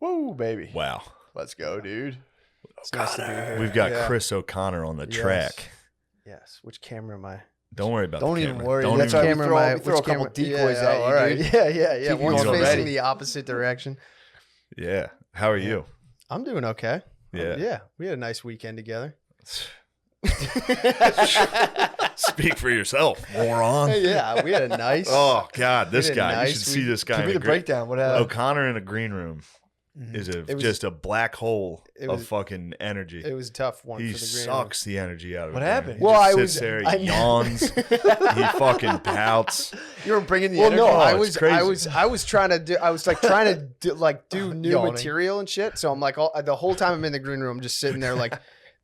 Woo, baby. Wow. Let's go, dude. It's nice to be here. We've got Yeah. Chris O'Connor on the Yes. track. Yes. Which camera am I? Don't worry about Don't the even camera. worry. Don't That's even, why we throw a couple decoys at you, all right. dude. Yeah. Keep you One's going facing ready. the opposite direction. Yeah. How are you? I'm doing okay. Yeah. Yeah. We had a nice weekend together. Speak for yourself, moron. Yeah, we had a nice. Oh, God. This did guy. nice. You should see this guy. Give me in the a green- breakdown. What happened? O'Connor in a green room Mhm. is It was- just a black hole it of was- fucking energy. It was a tough one He for the green sucks the energy out of it. What man. happened? He Well, just I sits was- there, I- yawns. He fucking pouts. You were bringing the Well, energy. no, Oh, I it's was, crazy. I was trying to do, I was like trying to do new Yawning. material and shit. So I'm like, the whole time I'm in the green room, I'm just sitting there like,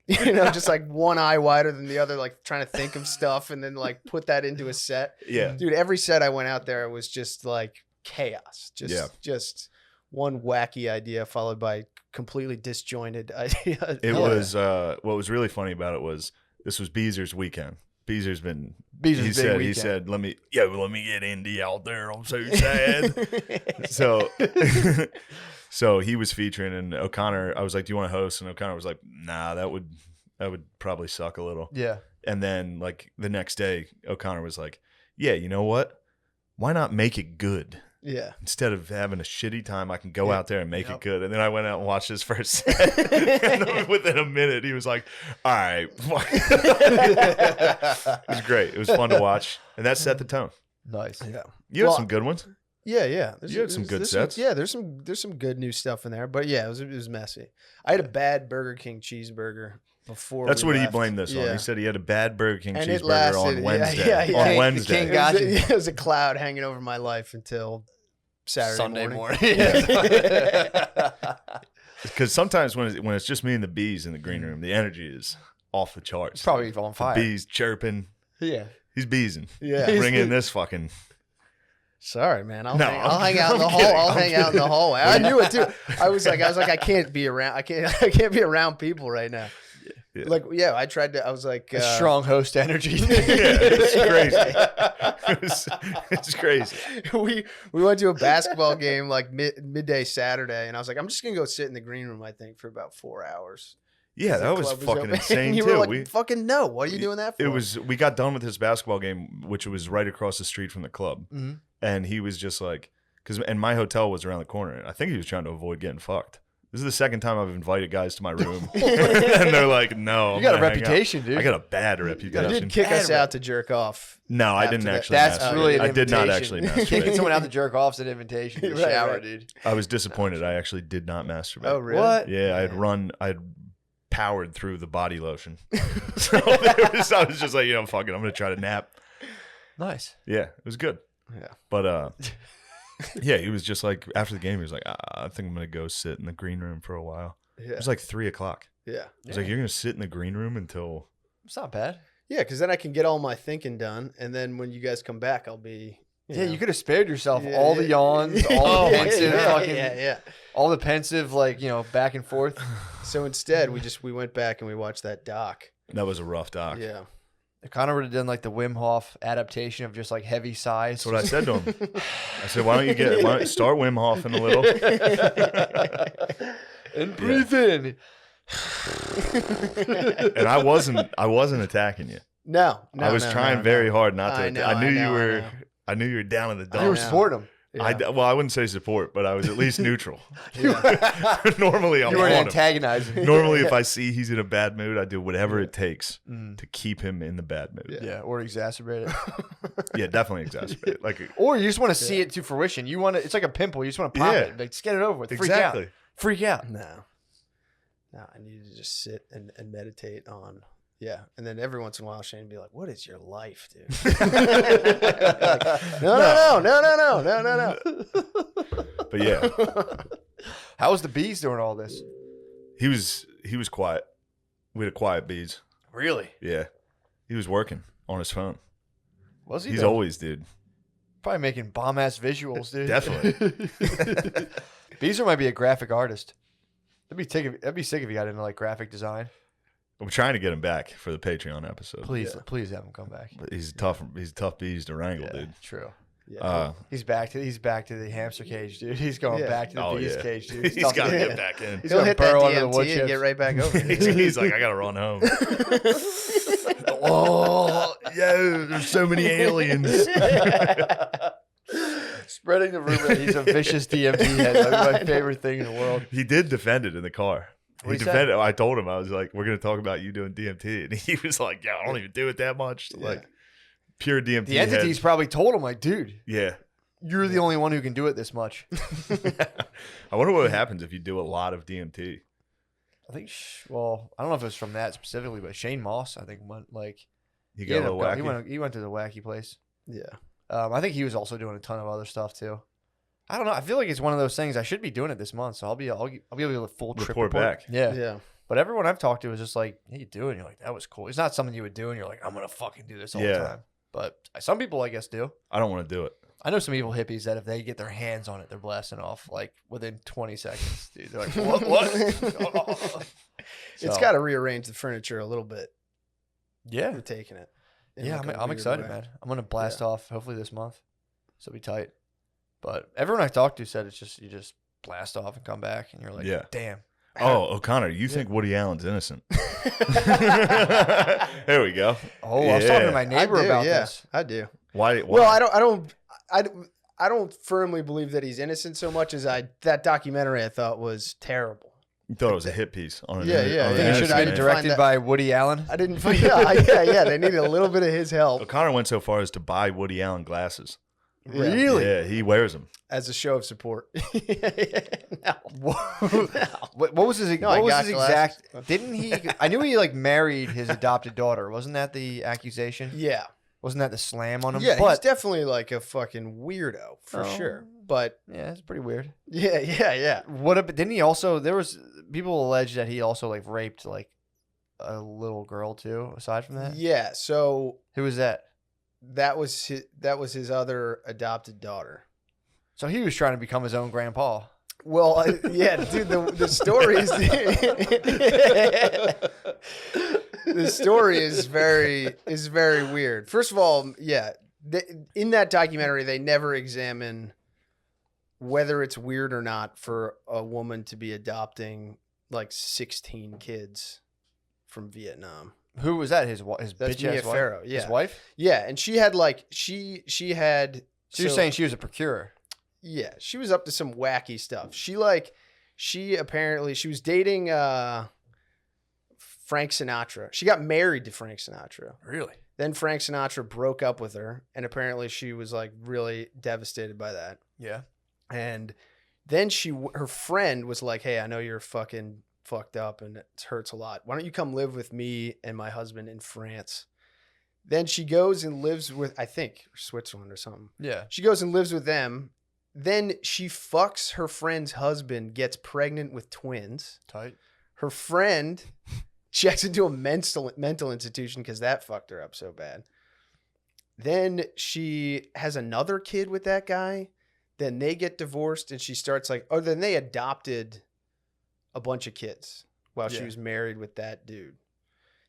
just like one eye wider than the other, like trying to think of stuff and then like put that into a set. Yeah. Dude, every set I went out there, it was just like chaos. Just one wacky idea followed by completely disjointed idea. It was what was really funny about it was this was Beezer's weekend. Beezer's been Beezer's he big said weekend. let me get Indy out there. I'm so sad. So he was featuring, and O'Connor, I was like, do you want to host? And O'Connor was like, nah, that would probably suck a little. Yeah. And then like the next day, O'Connor was like, yeah, you know what? Why not make it good? Yeah. Instead of having a shitty time, I can go out there and make Yep. it good. And then I went out and watched his first set. And within a minute, he was like, all right. It was great. It was fun to watch. And that set the tone. Nice. Yeah. You had Well, some good ones. Yeah. You had some good there's sets. yeah, there's some good new stuff in there, but yeah, it was messy. I had a bad Burger King cheeseburger before. That's we what he left. blamed this on. Yeah. He said he had a bad Burger King And it cheeseburger lasted- on yeah, Wednesday. yeah, yeah. On The Wednesday. King It got was, you. it was a cloud hanging over my life until Saturday Sunday morning. Because sometimes when it's just me and the bees in the green room, the energy is off the charts. It's probably on The fire. bees chirping. Yeah. He's beesing. Yeah. Bring in this fucking. Sorry, man. I'll No, hang out in the I'm hall. kidding. I'll I'm hang out in the kidding. hallway. I knew it too. I was like, I can't be around. I can't be around people right now. Yeah. Like, yeah, I tried to. I was like, Strong host energy. Yeah, it's crazy. It's crazy. we went to a basketball game like midday Saturday, and I was like, I'm just gonna go sit in the green room. I think for about 4 hours. Yeah, The that was club fucking open. insane And you too. were like, fucking no. What are you doing that for? We got done with his basketball game, which was right across the street from the club, Mhm. and he was just like, and my hotel was around the corner. And I think he was trying to avoid getting fucked. This is the second time I've invited guys to my room, and they're like, "No, You I'm got a gonna hang out." reputation, dude. I got a bad You reputation. did kick us out to jerk off. No, I after didn't that. actually. That's masturbate. really an I did not invitation. actually Kicking masturbate. someone out to jerk off's an invitation to the Right, shower, right. dude. I was disappointed. I actually did not masturbate. Oh, really? What? Yeah, I had powered through the body lotion. So I was just like, fuck it, I'm gonna try to nap. Nice. Yeah, it was good. Yeah. But yeah, he was just like, after the game, he was like, I think I'm gonna go sit in the green room for a while. Yeah. It was like 3:00. Yeah. He was like, you're gonna sit in the green room until. It's not bad. Yeah, because then I can get all my thinking done, and then when you guys come back, I'll be. Yeah, know. you could have spared yourself Yeah, all yeah. the yawns, all the pensive, fucking, yeah. all the pensive, back and forth. So instead, we went back and we watched that doc. That was a rough doc. Yeah. I kind of would have done like the Wim Hof adaptation of just like heavy sighs. That's what I said to him. I said, why don't you start Wim Hof in a little? And breathe in. And I wasn't attacking you. No, I was trying very hard not to. I know, I knew I know, you were. I know. I knew you were down in the You were dumps. supporting him. Yeah. Well, I wouldn't say support, but I was at least neutral. Yeah. Normally, I'm You weren't on him. antagonizing. Normally, if I see he's in a bad mood, I do whatever it takes Mm. to keep him in the bad mood. Yeah, or exacerbate it. Yeah, definitely exacerbate. Like Or you just want to see it to fruition. You want to. It's like a pimple. You just want to pop Yeah. it. Like, just get it over with. exactly. Freak out. No, I needed to just sit and meditate on. Yeah, and then every once in a while, Shane would be like, "What is your life, dude?" Like, no. But yeah, How was the bees doing all this? he was quiet. We had a quiet bees. Really? Yeah, he was working on his phone. Was he? He's though? always, dude. Probably making bomb ass visuals, dude. Definitely. Beezer might be a graphic artist. That'd be sick if he got into like graphic design. I'm trying to get him back for the Patreon episode. Please have him come back. But he's tough. He's tough bees to wrangle, dude. True. Yeah. He's back to the hamster cage, dude. He's going Yeah. back to the bee's cage, dude. He's tough got to to get hit. back in. He's He'll gonna hit that burrow under the wood DMT and get chips. right back over. He's like, I got to run home. Oh, Yo, there's so many aliens. spreading the rumor that he's a vicious DMT head. That's my favorite thing in the world. He did defend it in the car. What'd he say? defended. I told him, I was like, we're going to talk about you doing DMT. And he was like, yeah, I don't even do it that much. Yeah. Like, pure DMT. The entities head. probably told him, like, dude, Yeah. you're the only one who can do it this much. I wonder what happens if you do a lot of DMT. I think, well, I don't know if it was from that specifically, but Shane Moss, I think, went like You got a little wacky. he went to the wacky place. Yeah. I think he was also doing a ton of other stuff too. I don't know. I feel like it's one of those things. I should be doing it this month, so I'll be able to full trip Report back. Yeah. Yeah. But everyone I've talked to is just like, "Hey, you do it?" And you're like, "That was cool." It's not something you would do, and you're like, "I'm gonna fucking do this all the Yeah. time." But some people, I guess, do. I don't want to do it. I know some evil hippies that if they get their hands on it, they're blasting off like within 20 seconds. Dude, they're like, "What? What?" It's So, got to rearrange the furniture a little bit. yeah, We're taking it. in yeah. like a I'm weird excited, way. man. I'm gonna blast off hopefully this month, so it'll be tight. But everyone I talked to said it's just you just blast off and come back, and you're like, Yeah. damn. Oh, O'Connor, you think Woody Allen's innocent? There we go. Oh, I was talking to my I neighbor do, about yeah, this. I do. Why? Well, I don't firmly believe that he's innocent so much as that documentary I thought was terrible. You thought it was a hit piece on an Yeah, internet- yeah, on I an think it should internet have been didn't man. direct- directed that- by Woody Allen. I didn't. Yeah. They needed a little bit of his help O'Connor went so far as to buy Woody Allen glasses. Really? Yeah, he wears them. as a show of support. No. What was his? No, I what was got his glasses. exact? Didn't he? I knew he like married his adopted daughter. Wasn't that the accusation? Yeah. Wasn't that the slam on him? Yeah, he's but definitely like a fucking weirdo for Oh. sure. But yeah, it's pretty weird. yeah. What? Didn't he also? There was people allege that he also like raped like a little girl too. Aside from that, Yeah. So who was that? that was his other adopted daughter. So he was trying to become his own grandpa. Well, yeah, dude, the story is the story is very weird. First of all, yeah, in that documentary, they never examine whether it's weird or not for a woman to be adopting like 16 kids from Vietnam. Who was that? His That's bitch Mia ass wife. Farrow. Yeah, His wife. yeah, and she had like she had. So you're saying she was a procurer? Yeah, she was up to some wacky stuff. She was dating Frank Sinatra. She got married to Frank Sinatra. Really? Then Frank Sinatra broke up with her, and apparently she was like really devastated by that. Yeah. And then her friend was like, "Hey, I know you're fucking fucked up and it hurts a lot. Why don't you come live with me and my husband in France?" Then she goes and lives with, I think, Switzerland or something. Yeah. She goes and lives with them. Then she fucks her friend's husband, gets pregnant with twins. Tight. Her friend checks into a mental institution because that fucked her up so bad. Then she has another kid with that guy. Then they get divorced and she starts then they adopted a bunch of kids while she Yeah. was married with that dude.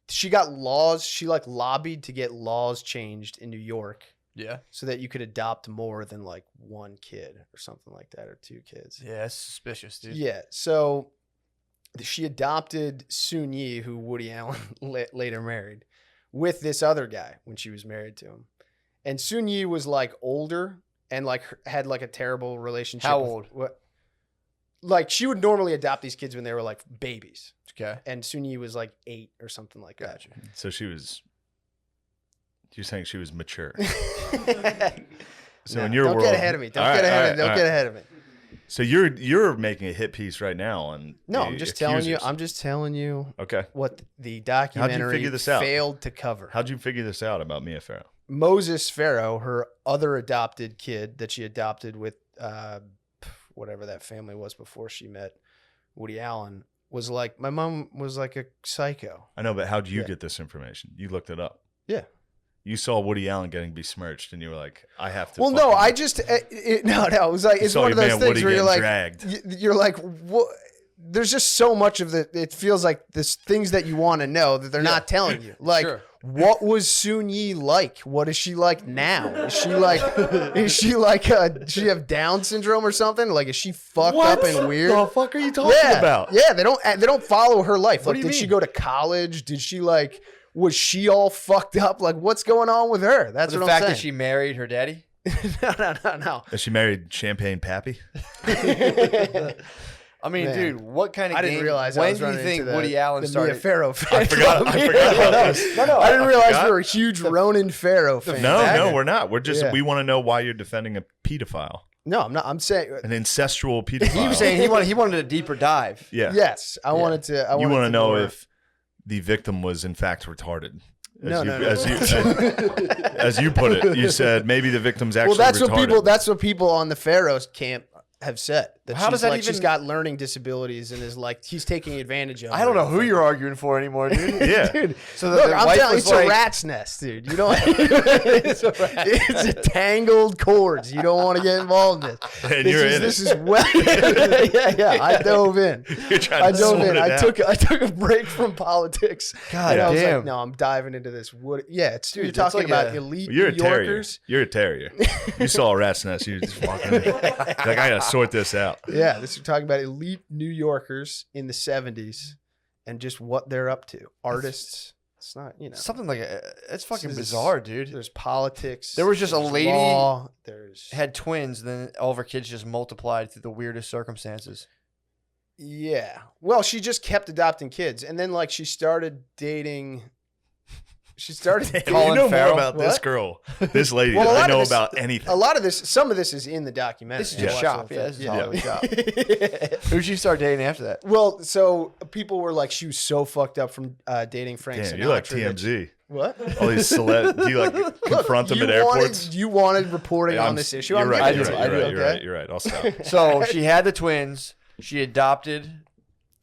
She got laws. She lobbied to get laws changed in New York Yeah. so that you could adopt more than like one kid or something like that, or two kids. Yeah. That's suspicious, dude. Yeah. So she adopted Soon Yi, who Woody Allen later married, with this other guy when she was married to him. And Soon Yi was like older and like had like a terrible relationship. How with- old? What? Like she would normally adopt these kids when they were like babies. Okay. And Soon Yi was like 8 or something like Gotcha. So you're saying she was mature. that. So No, in your don't world, get ahead of me. Don't All get right, ahead all of me. right, Don't all get right. ahead of me. So you're making a hit piece right now on No, the I'm just telling you. accusers. I'm just telling you Okay. what the documentary figure this out? failed to cover. How'd you figure this out about Mia Farrow? Moses Farrow, her other adopted kid that she adopted with whatever that family was before she met Woody Allen, was like, my mom was like a psycho. I know, but how'd you Yeah. get this information? You looked it up. Yeah. You saw Woody Allen getting besmirched, and you were like, "I have to." Well, no, I just no. It was like You it's saw one of your those man things Woody where you're getting like, dragged. you're like, what? There's just so much of it feels like this things that you want to know that they're not telling you. Like, Sure. What was Soon Yi like? What is she like now? Is she like does she have Down syndrome or something? Like, is she fucked up and weird? What the fuck are you talking about? Yeah, they don't follow her life. What Like, do you did she mean? go to college? Did she was she all fucked up? Like, what's going on with her? That's The what fact I'm that saying. she married her daddy. No. Is she married Champagne Pappy? I mean, Man. dude, what kind of I game? didn't realize I when was do you running think into Woody Allen the started? Mia Farrow fan. I forgot about this. No, I didn't realize forgot. we were huge Ronan Farrow fans. No, we're not. We're just Yeah. we want to know why you're defending a pedophile, No, I'm not. I'm saying an incestual pedophile. He was saying he wanted a deeper dive. yeah. yes. I wanted to. You want to know more- if the victim was in fact retarded. No. As you put it, you said maybe the victim's actually Well, retarded. that's what people on the Pharaohs camp have said. That How does that even- she's got learning disabilities and is like he's taking advantage of. I don't her. know who you're arguing for anymore, dude. Yeah. Dude, So look, the I'm wife telling you, was it's like, a rat's nest, dude. You don't. it's a tangled cords. You don't want to get involved in this. And you're in This it. is well. yeah. I dove in. You're trying I to dove sort in. it I out. took a break from politics. God and I was damn. like, no, I'm diving into this. What? Yeah, it's Dude, you're that's talking like about a- elite You're a New terrier. Yorkers. You're a terrier. You saw a rat's nest. You just walking in. Like, I gotta sort this out. Yeah, this is talking about elite New Yorkers in the 70s and just what they're up to. Artists. It's not, Something like it's fucking This is- bizarre, dude. There's politics. There was just a there's lady- law, there's Had twins, then all of her kids just multiplied through the weirdest circumstances. yeah. Well, she just kept adopting kids, and then she started dating. She started dating. Colin you know Farrell? more about this What? girl, this lady, Well, a than I lot of know this- about anything. A lot of this, some of this is in the documentary. This is just shop. Yeah, this is Hollywood shop. Yeah. Who'd she start dating after that? Well, so people were like, she was so fucked up from dating Frank Damn, Sinatra. you're like that TMZ. What? All these celeb. Do you like confront them you at airports? You wanted reporting Yeah, on I'm- this issue. You're I'm right. giving You're it to right. you, You're right. okay? You're right. I'll stop. So she had the twins. She adopted.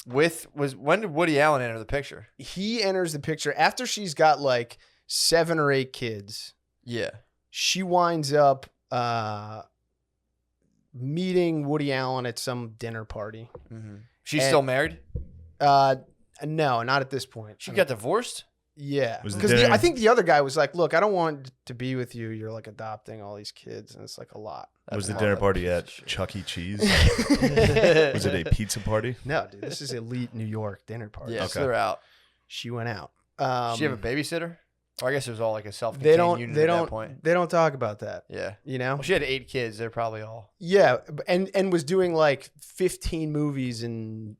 When did Woody Allen enter the picture? He enters the picture after she's got 7 or 8 kids. Yeah. She winds up meeting Woody Allen at some dinner party. Mm-hmm. She's And- still married. No, not at this point. She got divorced. Yeah, Was the because dinner- I think the other guy was like, "Look, I don't want to be with you. You're adopting all these kids, and it's a lot." Was the That's dinner not a party piece at of shit. Chuck E. Cheese? Was it a pizza party? No, dude, this is elite New York dinner party. Yeah, Okay. so they're out. She went out. Did she have a babysitter? Or I guess it was all like a self-contained They don't. unit They at don't. that point. They don't talk about that. Yeah. You know. Well, she had 8 kids. They're probably all. Yeah, and was doing 15 movies in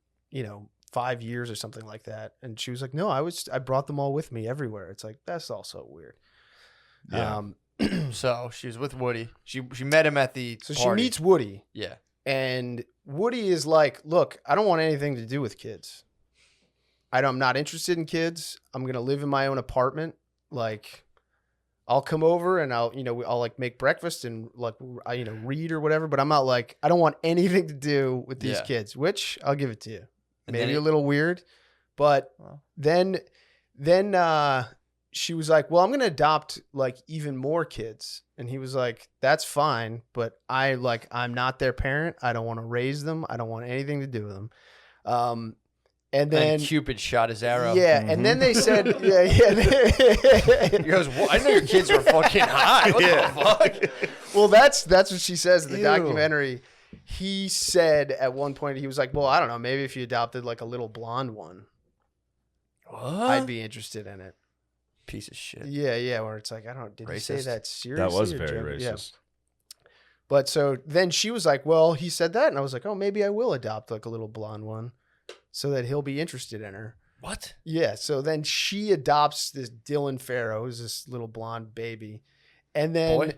5 years or something like that. And she was like, "No, I brought them all with me everywhere." It's like that's also weird. Yeah. So she was with Woody. She met him at the So party. she meets Woody, Yeah. and Woody is like, "Look, I don't want anything to do with kids. I'm not interested in kids. I'm gonna live in my own apartment. I'll come over and I'll make breakfast and read or whatever. But I'm not I don't want anything to do with these Yeah. kids. Which I'll give it to you. And Maybe then a little weird, but Well. then she was like, "Well, I'm gonna adopt even more kids," and he was like, "That's fine, but I'm not their parent. I don't want to raise them. I don't want anything to do with them." And then And Cupid shot his arrow. yeah, and then they said, yeah. He goes, well, I know your kids are fucking hot. What Yeah. the fuck? Well, that's what she says in the Ew. documentary. He said at one point, he was like, "Well, I don't know, maybe if you adopted a little blonde one, What? I'd be interested in it." Piece of shit. Yeah, where it's did he say Racist. that seriously? That was or very joke- yeah. racist. But so then she was like, "Well, he said that," and I was like, "Oh, maybe I will adopt a little blonde one, so that he'll be interested in her." What? Yeah. So then she adopts this Dylan Farrow, who's this little blonde baby, and then Boy?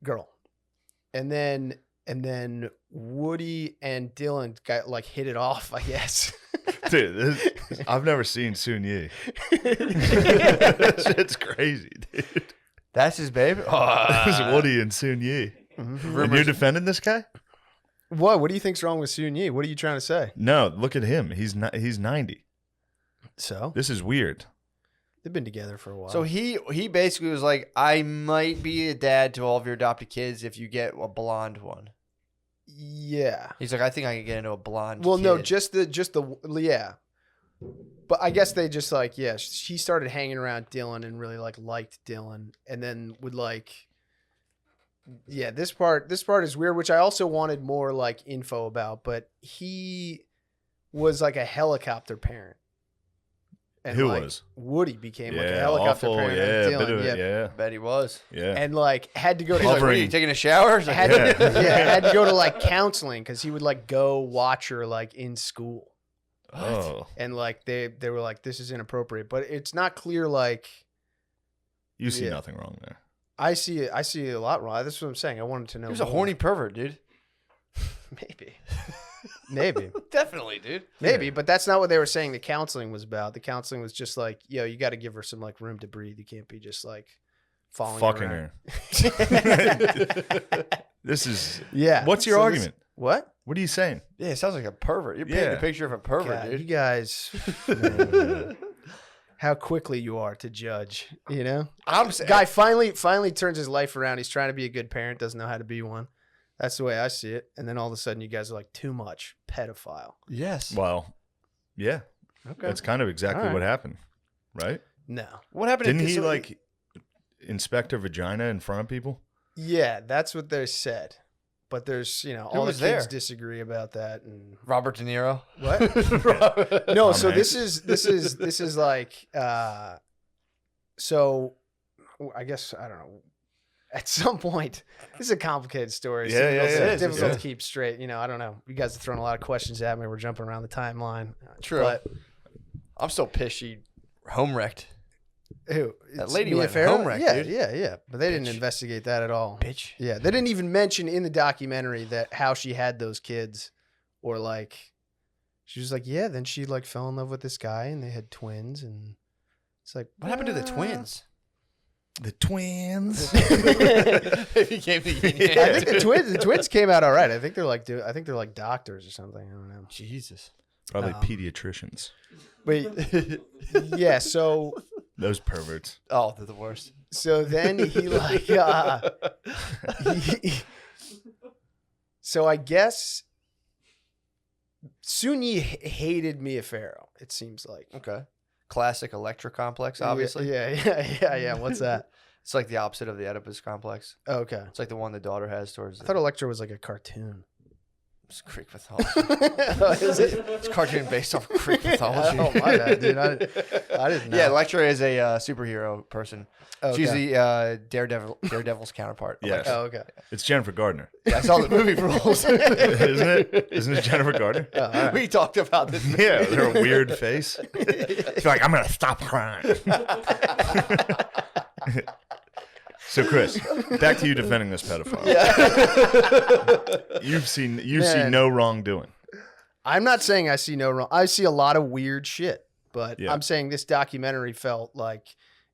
girl, and then Woody and Dylan got hit it off, I guess. Dude, I've never seen Soon Yi. Shit's crazy, dude. That's his baby? It was Woody and Soon Yi. And you're defending this guy? What do you think's wrong with Soon Yi? What are you trying to say? No, look at him. He's 90. So This is weird. they've been together for a while. So he basically was like, I might be a dad to all of your adopted kids if you get a blonde one. yeah. He's like, I think I can get into a blonde Well, no, kid. just the yeah. But I guess they just like, yeah, she started hanging around Dylan and really like liked Dylan, and then would like, yeah, this part is weird, which I also wanted more like info about, but he was like a helicopter parent. And Who like, was? Woody became like a Yeah, helicopter awful. parent. Yeah, of bit Dylan, of, yeah, Bet he was. yeah. and like had to go to He's like, what are Hovering. you taking a shower? It's like, had, Yeah. had to go to like counseling because he would like go watch her like in school, Oh, and like they were like, this is inappropriate, but it's not clear. Like you see Yeah. nothing wrong there. I see a lot wrong. That's what I'm saying. I wanted to know. He was a more. horny pervert, dude. maybe, Definitely, dude. maybe, but that's not what they were saying. The counseling was about. The counseling was just like, yo, you got to give her some like room to breathe. You can't be just like Fucking around. her. This is. Yeah. What's your So argument? What? What are you saying? Yeah, it sounds like a pervert. You're painting Yeah. a picture of a pervert, God, you dude. guys, man, how quickly you are to judge. You know, I'm saying, guy finally turns his life around. He's trying to be a good parent, doesn't know how to be one. That's the way I see it. And then all of a sudden, you guys are like, too much pedophile. yes. Well, yeah, Okay. that's kind of exactly All right. what happened, right? No. What happened? Didn't to, he so- like inspect her vagina in front of people? Yeah, that's what they said. But there's, you know, all the was kids there? disagree about that. And Robert De Niro? what? No, Tom so Hanks. this is like, so I guess, I don't know. At some point, this is a complicated story. Yeah, yeah, it's yeah. difficult Yeah. to keep straight. You know, I don't know. You guys are throwing a lot of questions at me. We're jumping around the timeline. True. But I'm still pissed she home wrecked. who? That It's lady Mia went Farrow? home wreck, Yeah, dude. yeah. But they didn't Bitch. investigate that at all. Bitch. Yeah, they didn't even mention in the documentary that how she had those kids, or like, she was like, yeah. Then she like fell in love with this guy, and they had twins, and it's like, What happened to the twins? The twins. They became the yin I think the twins came out all right. I think they're like doctors or something. I don't know. Jesus. Probably Um, pediatricians. But yeah, so Those perverts. Oh, they're the worst. then he like so I guess Sun Yi hated Mia Farrow, it seems like. Okay. Classic Electra complex, obviously. Yeah. What's that? It's like the opposite of the Oedipus complex. Okay. It's like the one the daughter has towards I thought Electra was like a cartoon. it's Greek mythology. Is it? It's a cartoon based off Greek mythology. Oh, my bad, dude. I didn't know. Yeah, Electra is a superhero person. Okay. She's the Daredevil's counterpart. Yes. Oh, okay. It's Jennifer Gardner, Yeah, I saw the movie rules. isn't it? Isn't it Jennifer Gardner? Oh, all right. We talked about this movie. Yeah, with her weird face. She's like, I'm gonna stop crying. So, Chris, back to you defending this pedophile. You see Man. no wrongdoing. I'm not saying I see no wrong. I see a lot of weird shit, but Yeah. I'm saying this documentary felt like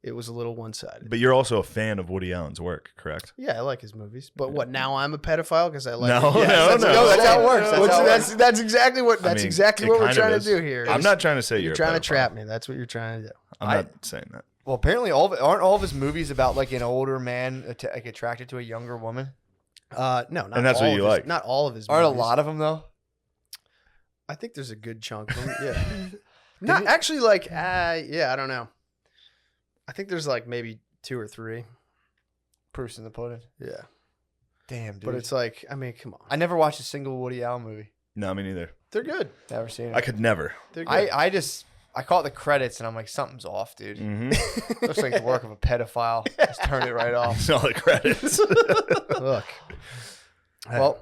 it was a little one-sided. But you're also a fan of Woody Allen's work, correct? Yeah, I like his movies. But what, now I'm a pedophile because I like No, it? no, no. That's how it works. That's how it works. That's exactly what I mean, exactly it what we're kind of trying to is. do here. I'm not trying to say You're a trying to pedophile. trap me. That's what you're trying to do. I'm not saying that. Well, apparently aren't all of his movies about like an older man like attracted to a younger woman? No, not And that's all what you of his- like. Not all of his Aren't a movies. lot of them though? I think there's a good chunk of them. Yeah. Not actually like yeah, I don't know. I think there's like maybe 2 or 3. Proofs in the pudding. Yeah. Damn, dude. But it's like, I mean, come on. I never watched a single Woody Allen movie. No, me neither. They're good. Never seen it. I could never. They're good. I caught the credits and I'm like, something's off, dude. Mm-hmm. Looks like the work of a pedophile. Just turned it right off. All the credits. Look. Well,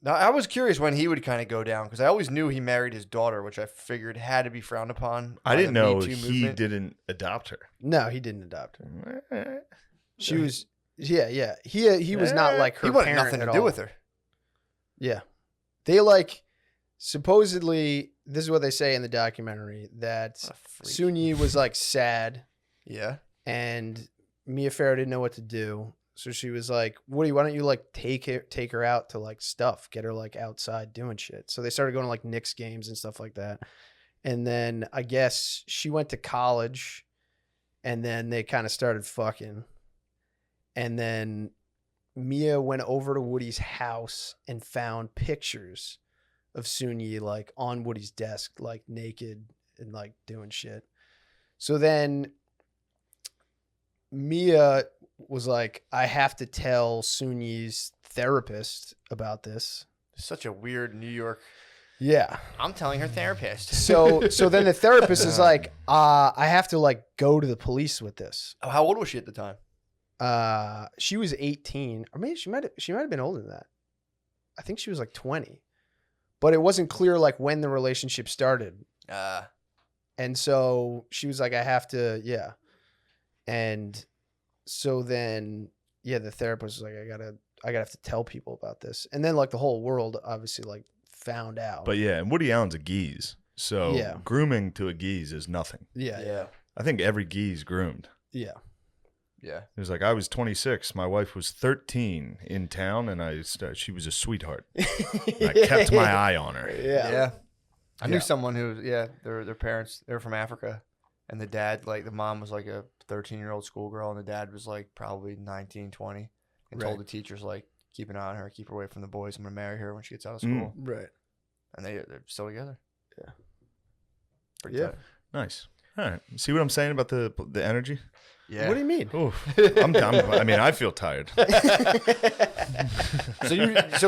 now I was curious when he would kind of go down because I always knew he married his daughter, which I figured had to be frowned upon. I by didn't the know Me Too he movement. didn't adopt her. No, he didn't adopt her. She Yeah. was, yeah. He was not like her He wanted parent nothing at to do all. with her. Yeah. They like, supposedly, this is what they say in the documentary, that What a freak. Sun Yi was like sad Yeah. and Mia Farrow didn't know what to do. So she was like, Woody, why don't you like take her out to like stuff, get her like outside doing shit. So they started going to like Knicks games and stuff like that. And then I guess she went to college and then they kind of started fucking. And then Mia went over to Woody's house and found pictures of Sun Yi like on Woody's desk, like naked and like doing shit. So then Mia was like, I have to tell Sunyi's therapist about this. Such a weird New York. Yeah. I'm telling her therapist. So then the therapist is like, I have to like go to the police with this. Oh, how old was she at the time? She was 18, or maybe she might have been older than that. I think she was like 20, but it wasn't clear like when the relationship started. And so she was like, I have to, yeah. And so then, yeah, the therapist was like, I gotta have to tell people about this. And then like the whole world obviously like found out. But yeah, and Woody Allen's a geese. So Yeah. grooming to a geese is nothing. Yeah. I think every geese groomed. Yeah. Yeah. It was like, I was 26. My wife was 13 in town, and she was a sweetheart. And I kept my eye on her. Yeah. I knew someone who, their parents, they were from Africa. And the dad, like, the mom was like a 13-year-old schoolgirl, and the dad was like probably 19, 20. And told the teachers, like, keep an eye on her, keep her away from the boys. I'm going to marry her when she gets out of school. Right. And they're still together. Yeah. Pretty Yeah. tight. Nice. All right. See what I'm saying about the energy? Yeah. What do you mean? Oof. I'm done. I mean, I feel tired. So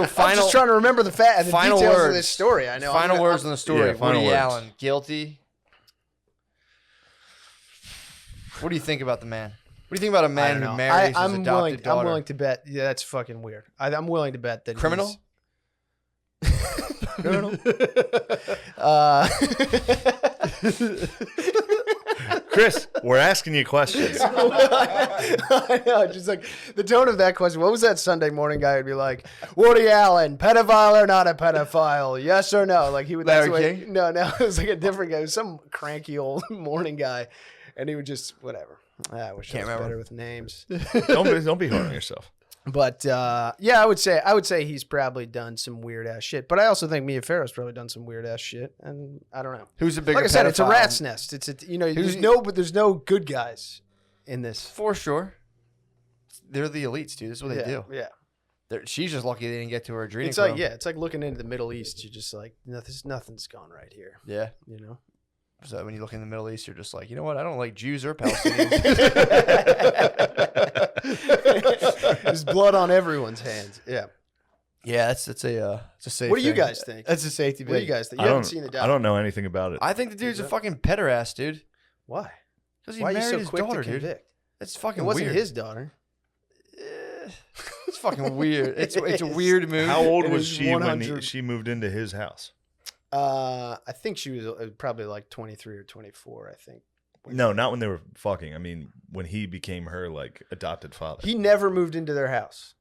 I'm final just trying to remember the final details words of this story. I know. Final words on the story. Yeah, final Woody words. Allen, guilty. What do you think about the man? What do you think about a man who marries his adopted daughter? I'm willing to bet. Yeah, that's fucking weird. I'm willing to bet that Criminal? Criminal. Chris, we're asking you questions. I know, just like the tone of that question. What was that Sunday morning guy would be like? Woody Allen, pedophile or not a pedophile? Yes or no? Like he would. That's Larry the way, King? no, it was like a different guy. It was some cranky old morning guy, and he would just whatever. I wish I was remember. better with names. Don't be hard on yourself. But yeah, I would say he's probably done some weird ass shit. But I also think Mia Farrow's probably done some weird ass shit, and I don't know. Who's a bigger Like I said, it's a pedophile? rat's nest. It's there's no good guys in this. For sure. They're the elites, dude. This is what they do. Yeah. She's just lucky they didn't get to her adrenochrome. It's like it's like looking into the Middle East. You're just like nothing's gone right here. Yeah. You know. So when you look in the Middle East, you're just like, you know what? I don't like Jews or Palestinians. There's blood on everyone's hands. Yeah. Yeah, it's a safe. What do you thing. guys think? That's a safety. What do you guys think? You haven't seen the documentary. I don't know anything about it. I think the dude's a fucking pederast, dude. Why? Because he Why are you married so his quick daughter, to dude. convict? It's fucking It wasn't weird. his daughter. It's fucking weird. It's a weird move. How old It was is she when 100 she moved into his house? I think she was probably like 23 or 24. I think. No, not when they were fucking. I mean, when he became her like adopted father. He never moved into their house.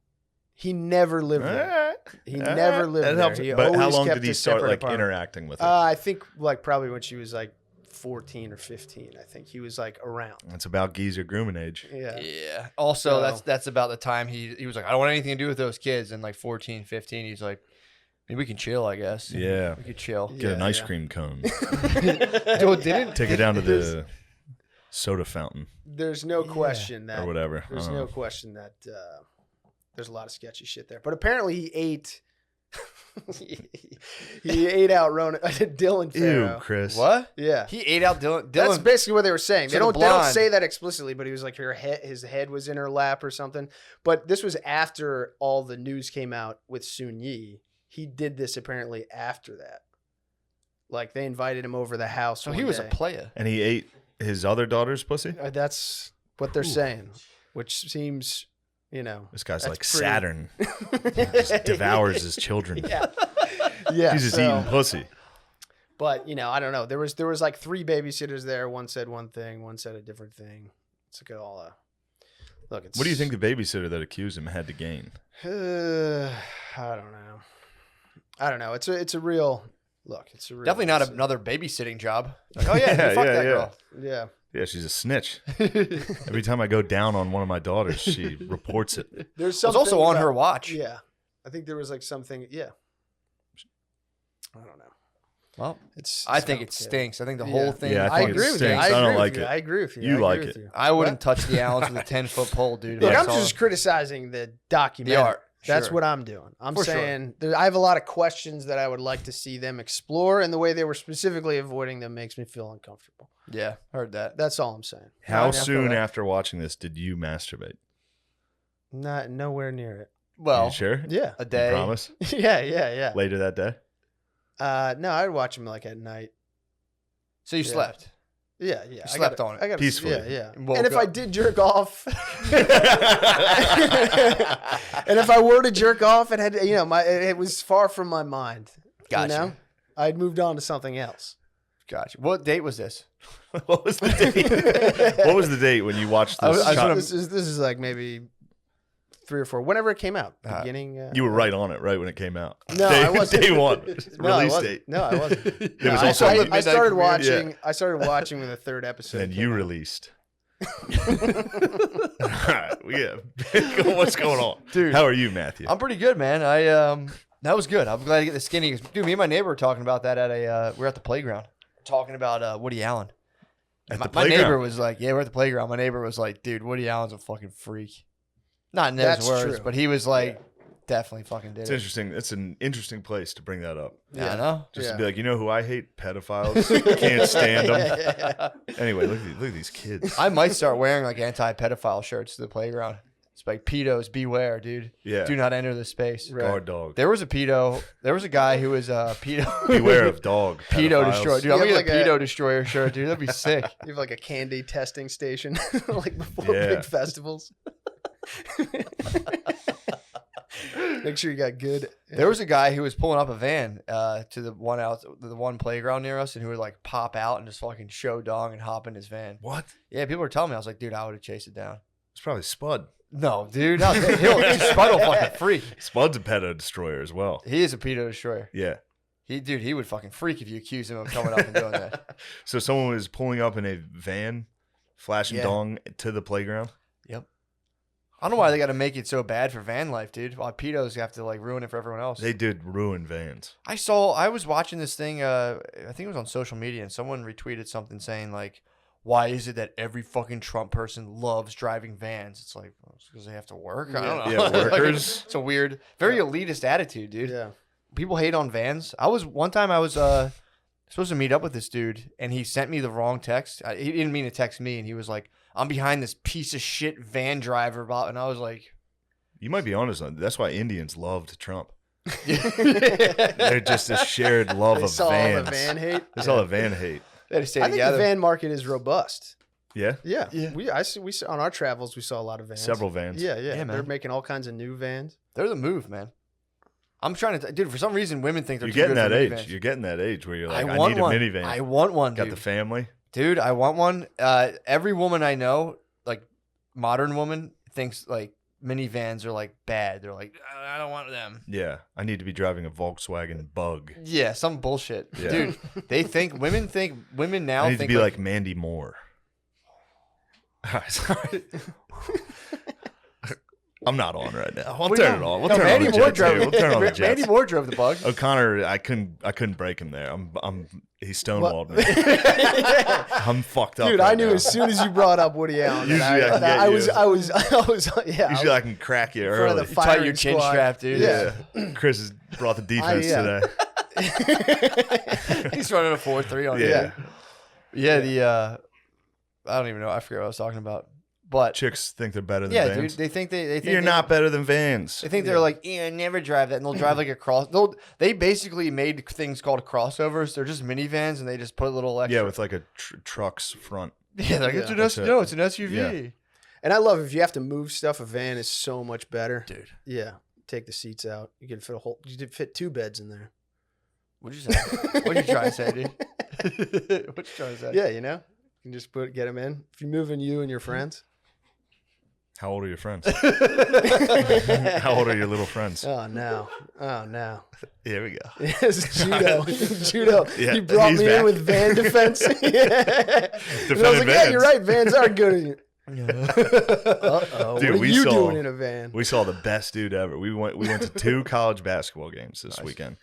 He never lived there. He never lived That there. helps. He But how always long kept did he a start separate like apartment. interacting with her? I think like probably when she was like 14 or 15. I think he was like around. It's about geezer grooming age. Yeah. Yeah. Also, So- that's about the time he was like, I don't want anything to do with those kids. And like 14, 15, he's like, maybe we can chill, I guess. Yeah. We could chill. Get an ice yeah. cream cone. Dude, didn't Take her down to the soda fountain There's no question that or whatever. There's I don't no know. question that there's a lot of sketchy shit there. But apparently he ate. he ate out Dylan Ew, Farrow. Chris. what? Yeah. He ate out Dylan. That's basically what they were saying. So They the don't blonde- say that explicitly, but he was like his head was in her lap or something. But this was after all the news came out with Sun Yi. He did this apparently after that. Like they invited him over the house. So one he was day. a player. And he ate his other daughter's pussy? That's what they're saying, which seems, This guy's that's like pretty- Saturn. Just devours his children. Yeah. Yeah. He's just so- eating pussy. But I don't know. There was like 3 babysitters there. One said one thing, one said a different thing. It's like all look. It's What do you think the babysitter that accused him had to gain? I don't know. It's a real look. It's a real, Definitely not it's another babysitting job. Like, oh yeah, fuck that girl. Yeah. Yeah, she's a snitch. Every time I go down on one of my daughters, she reports it. There's It was something also on about- her watch. Yeah. I think there was like something. Yeah. I don't know. Well, It's I think it complicated. stinks. I think the Yeah. whole thing. Yeah, I think it agree with you. stinks. I I don't agree with like you. it. I agree with you. You I agree like with it. you. I wouldn't touch the Allens with a 10-foot pole, dude. Look, if I I'm saw just them. criticizing the the documentary. art. That's Sure. what I'm doing. I'm For sure. saying I have a lot of questions that I would like to see them explore, and the way they were specifically avoiding them makes me feel uncomfortable. Yeah, heard that. That's all I'm saying. How I feel soon that. after watching this did you masturbate? Not nowhere near it. Well, you sure? Yeah. a You day. promise? yeah. Later that day? No, I'd watch them like at night. So you Yeah. slept. Yeah. You slept on it. I gotta, peacefully. Yeah. And woke And if I up. did jerk off, and if I were to jerk off, it had it was far from my mind. Gotcha. You know, I'd moved on to something else. Gotcha. What date was this? What was the date? What was the date when you watched I this? was shot? gonna- This is like maybe 3 or 4, whenever it came out. Beginning. You were right on it, right when it came out. No, I wasn't. Day one, No, I release wasn't. date. No, I wasn't. It No, was I- also I, midnight started premiere. watching. Yeah. I started watching when the 3rd episode. And came you out. released. Yeah. What's going on? Dude. How are you, Matthew? I'm pretty good, man. That was good. I'm glad to get the skinny. Dude, me and my neighbor were talking about that we were at the playground talking about Woody Allen. At my, the my neighbor playground? was like, yeah, we're at the playground. My neighbor was like, dude, Woody Allen's a fucking freak. Not in those That's words, true. but he was like, definitely fucking did It's it. interesting. It's an interesting place to bring that up. Yeah, I know. Just Yeah. to be like, you know who I hate? Pedophiles. Can't stand them. Yeah. Anyway, look at these kids. I might start wearing like anti-pedophile shirts to the playground. It's like pedos beware, dude. Yeah. Do not enter this space. Right. Guard dog. There was a pedo. There was a guy who was a pedo. Beware of dog. pedo pedophiles. destroyer. Dude, You I'm gonna have get a like pedo a- destroyer shirt, dude. That'd be sick. You have like a candy testing station, like before Yeah. big festivals. Make sure you got good. There was a guy who was pulling up a van to the one playground near us, and who would like pop out and just fucking show dong and hop in his van. What? Yeah, people were telling me. I was like, dude, I would have chased it down. It's probably Spud. No, dude, no, Spud will fucking freak. Spud's a pedo destroyer as well. He is a pedo destroyer. Yeah. He would fucking freak if you accuse him of coming up and doing that. So someone was pulling up in a van, flashing Yeah. dong to the playground. Yep. I don't know why they got to make it so bad for van life, dude. Why pedos have to like ruin it for everyone else. They did ruin vans. I was watching this thing. I think it was on social media, and someone retweeted something saying like, "Why is it that every fucking Trump person loves driving vans?" It's like because they have to work. I don't know. Yeah, Like, workers. it's a weird, very elitist attitude, dude. Yeah. People hate on vans. One time I was supposed to meet up with this dude, and he sent me the wrong text. He didn't mean to text me, and he was like, "I'm behind this piece of shit van driver," and I was like, You might be honest on that's why Indians loved Trump. "They They're just a shared love They of saw all vans. the van hate. They saw the van hate. had to stay I think together." the van market is robust. Yeah. Yeah. Yeah. We saw on our travels we saw a lot of vans. Several vans. Yeah. Yeah, They're man. making all kinds of new vans. They're the move, man. I'm trying to, dude. For some reason, women think they're You're too getting good that for age. minivans. You're getting that age where you're like, I, want need a one. minivan. I want one, Got dude. the family. Dude, I want one. Every woman I know, like modern woman, thinks like minivans are like bad. They're like, I don't want them. Yeah. I need to be driving a Volkswagen Bug. Yeah, some bullshit, Yeah. dude. Women now I need think to be like Mandy Moore. Sorry. I'm not on right now. I'll Well, turn no. it on. We'll No, turn Mandy on the Moore Jets. Too. We'll turn on the Jets. Mandy Moore drove the Bug. O'Connor, I couldn't break him there. He stonewalled me. I'm fucked up. Dude, right I knew now. as soon as you brought up Woody Allen. Usually I can that get I you. was yeah. Usually I can crack you in front of early. the You tight firing your chin squad. strap, dude. Yeah. Chris has brought the defense yeah. today. He's running a 4-3 on you. Yeah. Yeah, I don't even know. I forget what I was talking about. But Chicks think they're better than yeah, vans. dude, they think You're not better than vans. They think they're like, yeah, never drive that, and they'll drive like a cross. They basically made things called crossovers. They're just minivans, and they just put little extra. Yeah, with like a truck's front. yeah, like Yeah. it's an SUV, Yeah. And I love if you have to move stuff, a van is so much better. dude. Yeah. Take the seats out. You can fit you could fit 2 beds in there. What'd you say? What'd you try to say, dude? What you trying to say? Yeah, you know? You can just get them in. If you're moving you and your friends. How old are your friends? How old are your little friends? Oh no. Oh no. Here we go. Yes, judo. Judo. Yeah, You brought he's me back. in with van defense. Yeah. And I was like, yeah, vans. you're right. Vans are good. Uh-oh. Dude, What are we you saw- doing in a van? We saw the best dude ever. We went to 2 college basketball games this weekend,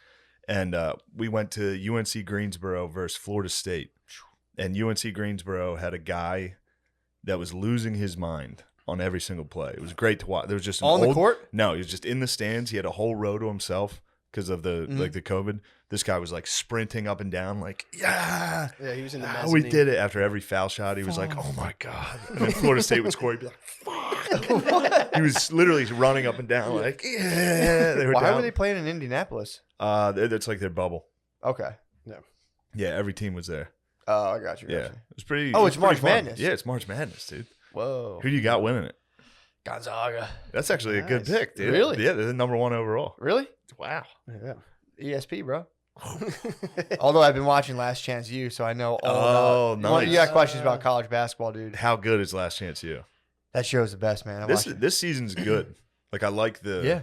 and we went to UNC Greensboro versus Florida State. And UNC Greensboro had a guy that was losing his mind on every single play. It was great to watch. There was just the court. No, he was just in the stands. He had a whole row to himself because of the like the COVID. This guy was like sprinting up and down, like Yeah, he was in the we mezzanine. did it. After every foul shot, he was like, "Oh my god!" And then Florida State would score. He'd be like, "Fuck!" He was literally running up and down, like, "Yeah." They were Why down. were they playing in Indianapolis? It's like their bubble. Okay. Yeah, every team was there. Oh, I got you. Yeah, it was pretty. Oh, it was it's March pretty fun. Madness. Yeah, it's March Madness, dude. Whoa. Who do you got winning it? Gonzaga. That's actually a good Nice. pick, dude. Really? Yeah, they're the number 1 overall. Really? Wow. Yeah. ESP, bro. Although I've been watching Last Chance U, so I know all Oh, about. nice. You got questions about college basketball, dude? How good is Last Chance U? That show's the best, man. I watched it. This season's good. Like I like the. Yeah.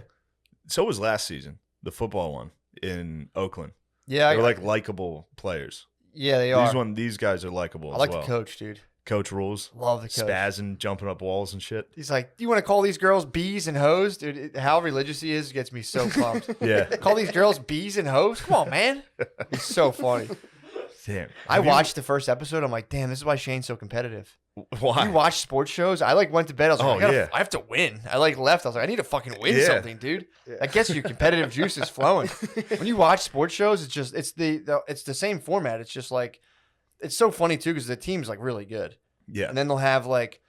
So was last season, the football one in Oakland. Yeah, They're like likable players. yeah, they are. These guys are likable. I like as well. the coach, dude. Coach rules. Love the coach. Spazzing, jumping up walls and shit. He's like, "Do you want to call these girls bees and hoes, dude?" How religious he is gets me so pumped. Yeah. Call these girls bees and hoes? Come on, man. He's so funny. Damn. I watched the first episode. I'm like, damn, this is why Shane's so competitive. Why? You watch sports shows? I like went to bed. I was like, Oh, yeah. I have to win. I like left. I was like, I need to fucking win Yeah. something, dude. That gets your competitive juices flowing. When you watch sports shows, it's just it's the same format. It's just like it's so funny too because the team's like really good, Yeah. and then they'll have like,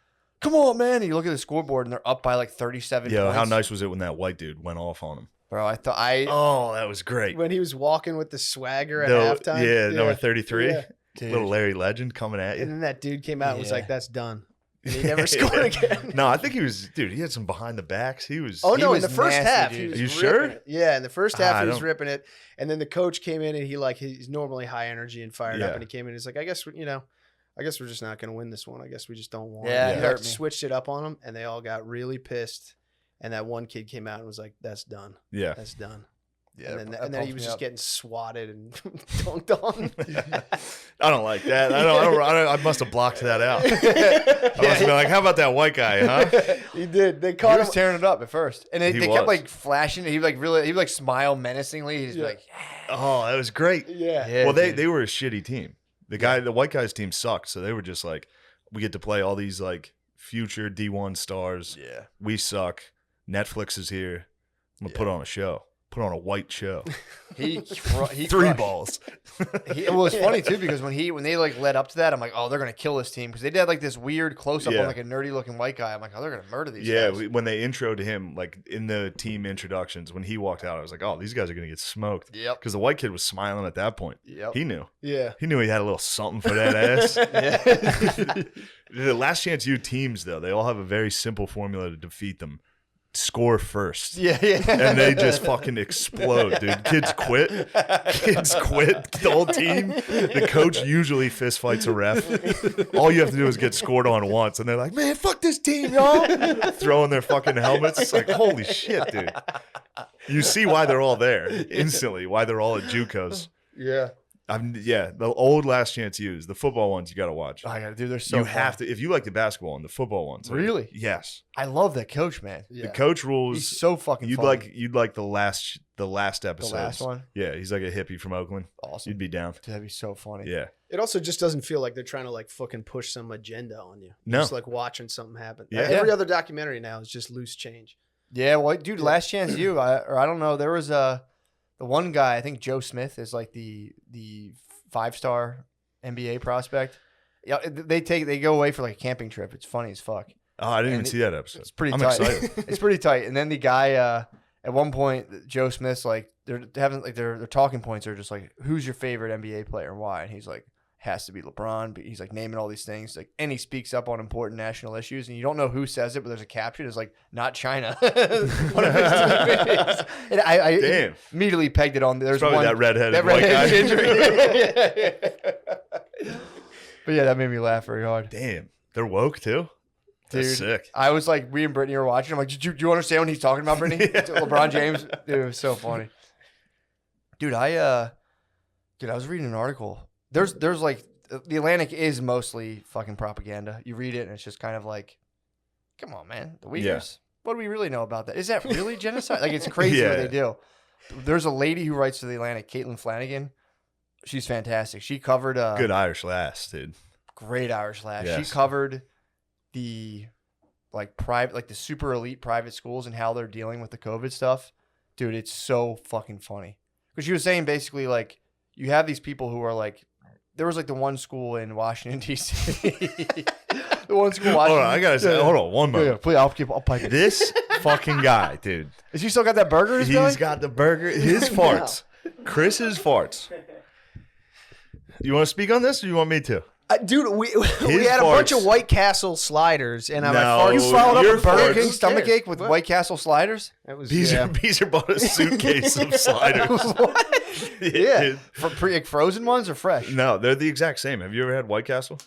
come on, man, and you look at the scoreboard and they're up by like 37 Yeah. points. How nice was it when that white dude went off on him? Bro, I thought Oh, that was great. When he was walking with the swagger at No, halftime. yeah, number 33. Yeah. dude, Little Larry Legend coming at And you. then that dude came out and was Yeah. like, "That's done." And he never scored again. No, I think he was, dude, he had some behind the backs. He was. Oh He no! was In the first nasty, half, dude. he was Are you ripping sure? it. Yeah, in the first half, I he was don't- ripping it, and then the coach came in and he's normally high energy and fired Yeah. up, and he came in and he's like, I guess we're just not going to win this one. I guess we just don't want. Yeah, it. he He hurt like, me. switched it up on him, and they all got really pissed. And that one kid came out and was like, "That's done. Yeah. That's done." yeah, and that then he pumps was me just up. getting swatted and dunked on. I don't like that. I must have blocked that out. I must have been like, how about that white guy, huh? He did. They He caught was him. tearing it up at first, and they He kept was. like flashing. He would like smile menacingly. He'd just be Yeah. like, Oh, that was great. Yeah. yeah, Well, dude. they were a shitty team. The white guy's team sucked, so they were just like, we get to play all these like future D1 stars. yeah. We suck. Netflix is here. I'm gonna Yeah. put on a show. Put on a white show. He Three crushed. balls. Well, it's funny too because when they like led up to that, I'm like, oh, they're gonna kill this team because they did like this weird close up Yeah. on like a nerdy looking white guy. I'm like, oh, they're gonna murder these Yeah, guys. when they introed him, like in the team introductions, when he walked out, I was like, oh, these guys are gonna get smoked. Yep. Because the white kid was smiling at that point. Yep. He knew. Yeah. He knew he had a little something for that ass. Yeah. The Last Chance U teams, though, they all have a very simple formula to defeat them. Score first. yeah. And they just fucking explode, dude. Kids quit. Kids quit. The whole team. The coach usually fist fights a ref. All you have to do is get scored on once, and they're like, "Man, fuck this team, y'all!" Throwing their fucking helmets. It's like, holy shit, dude. You see why they're all there instantly. Why they're all at JUCOs. Yeah. The old Last Chance U's, the football ones, you got to watch. Oh, I gotta do. They're so. You fun. have to if you like the basketball one, the football ones. Really? Yes. I love that coach, man. Yeah. The coach rules. He's so fucking. You'd funny. like the last episode. the last one. Yeah, he's like a hippie from Oakland. Awesome. You'd be down. Dude, that'd be so funny. Yeah. It also just doesn't feel like they're trying to like fucking push some agenda on you. No. You're just like watching something happen. Yeah. Every other documentary now is just loose change. Yeah, well, dude, Last Chance U, I don't know. There was the one guy, I think Joe Smith is like the 5-star NBA prospect. Yeah, they go away for like a camping trip. It's funny as fuck. Oh, I didn't And even see that episode. It's pretty I'm tight. excited. It's pretty tight. And then the guy at one point, Joe Smith's like they're having like their talking points are just like, who's your favorite NBA player and why? And he's like, has to be LeBron. But he's like naming all these things. Like, and he speaks up on important national issues, and you don't know who says it, but there's a caption. It's like, not China. One of his teammates. And I Damn. immediately pegged it on. There's It's probably one that redheaded that white guy. redheaded ginger. But yeah, that made me laugh very hard. Damn. They're woke too? That's Dude, sick. I was like, we and Brittany were watching. I'm like, do you understand what he's talking about, Brittany? LeBron James. Dude, it was so funny. Dude, I was reading an article. There's like the Atlantic is mostly fucking propaganda. You read it and it's just kind of like, come on, man, the Uyghurs. Yeah. What do we really know about that? Is that really genocide? Like, it's crazy what Yeah. they do. There's a lady who writes to the Atlantic, Caitlin Flanagan. She's fantastic. She covered Good Irish lass, dude. great Irish lass. She Yes. covered the like private, like the super elite private schools and how they're dealing with the COVID stuff, dude, it's so fucking funny. Because she was saying basically like you have these people who are like, there was like the one school in Washington D.C. The one school. Hold on, I gotta say, hold on, one moment. Yeah, please, I'll pipe it. This fucking guy, dude. Is he still got that burger? He's got the burger. His farts. Chris's farts. You want to speak on this, or you want me to? Dude, we had a bunch of White Castle sliders, and I farted. You followed up your a Burger farts. King stomach ache with White Castle sliders? That was Beezer bought a suitcase of sliders. What? Yeah. For frozen ones or fresh? No, they're the exact same. Have you ever had White Castle?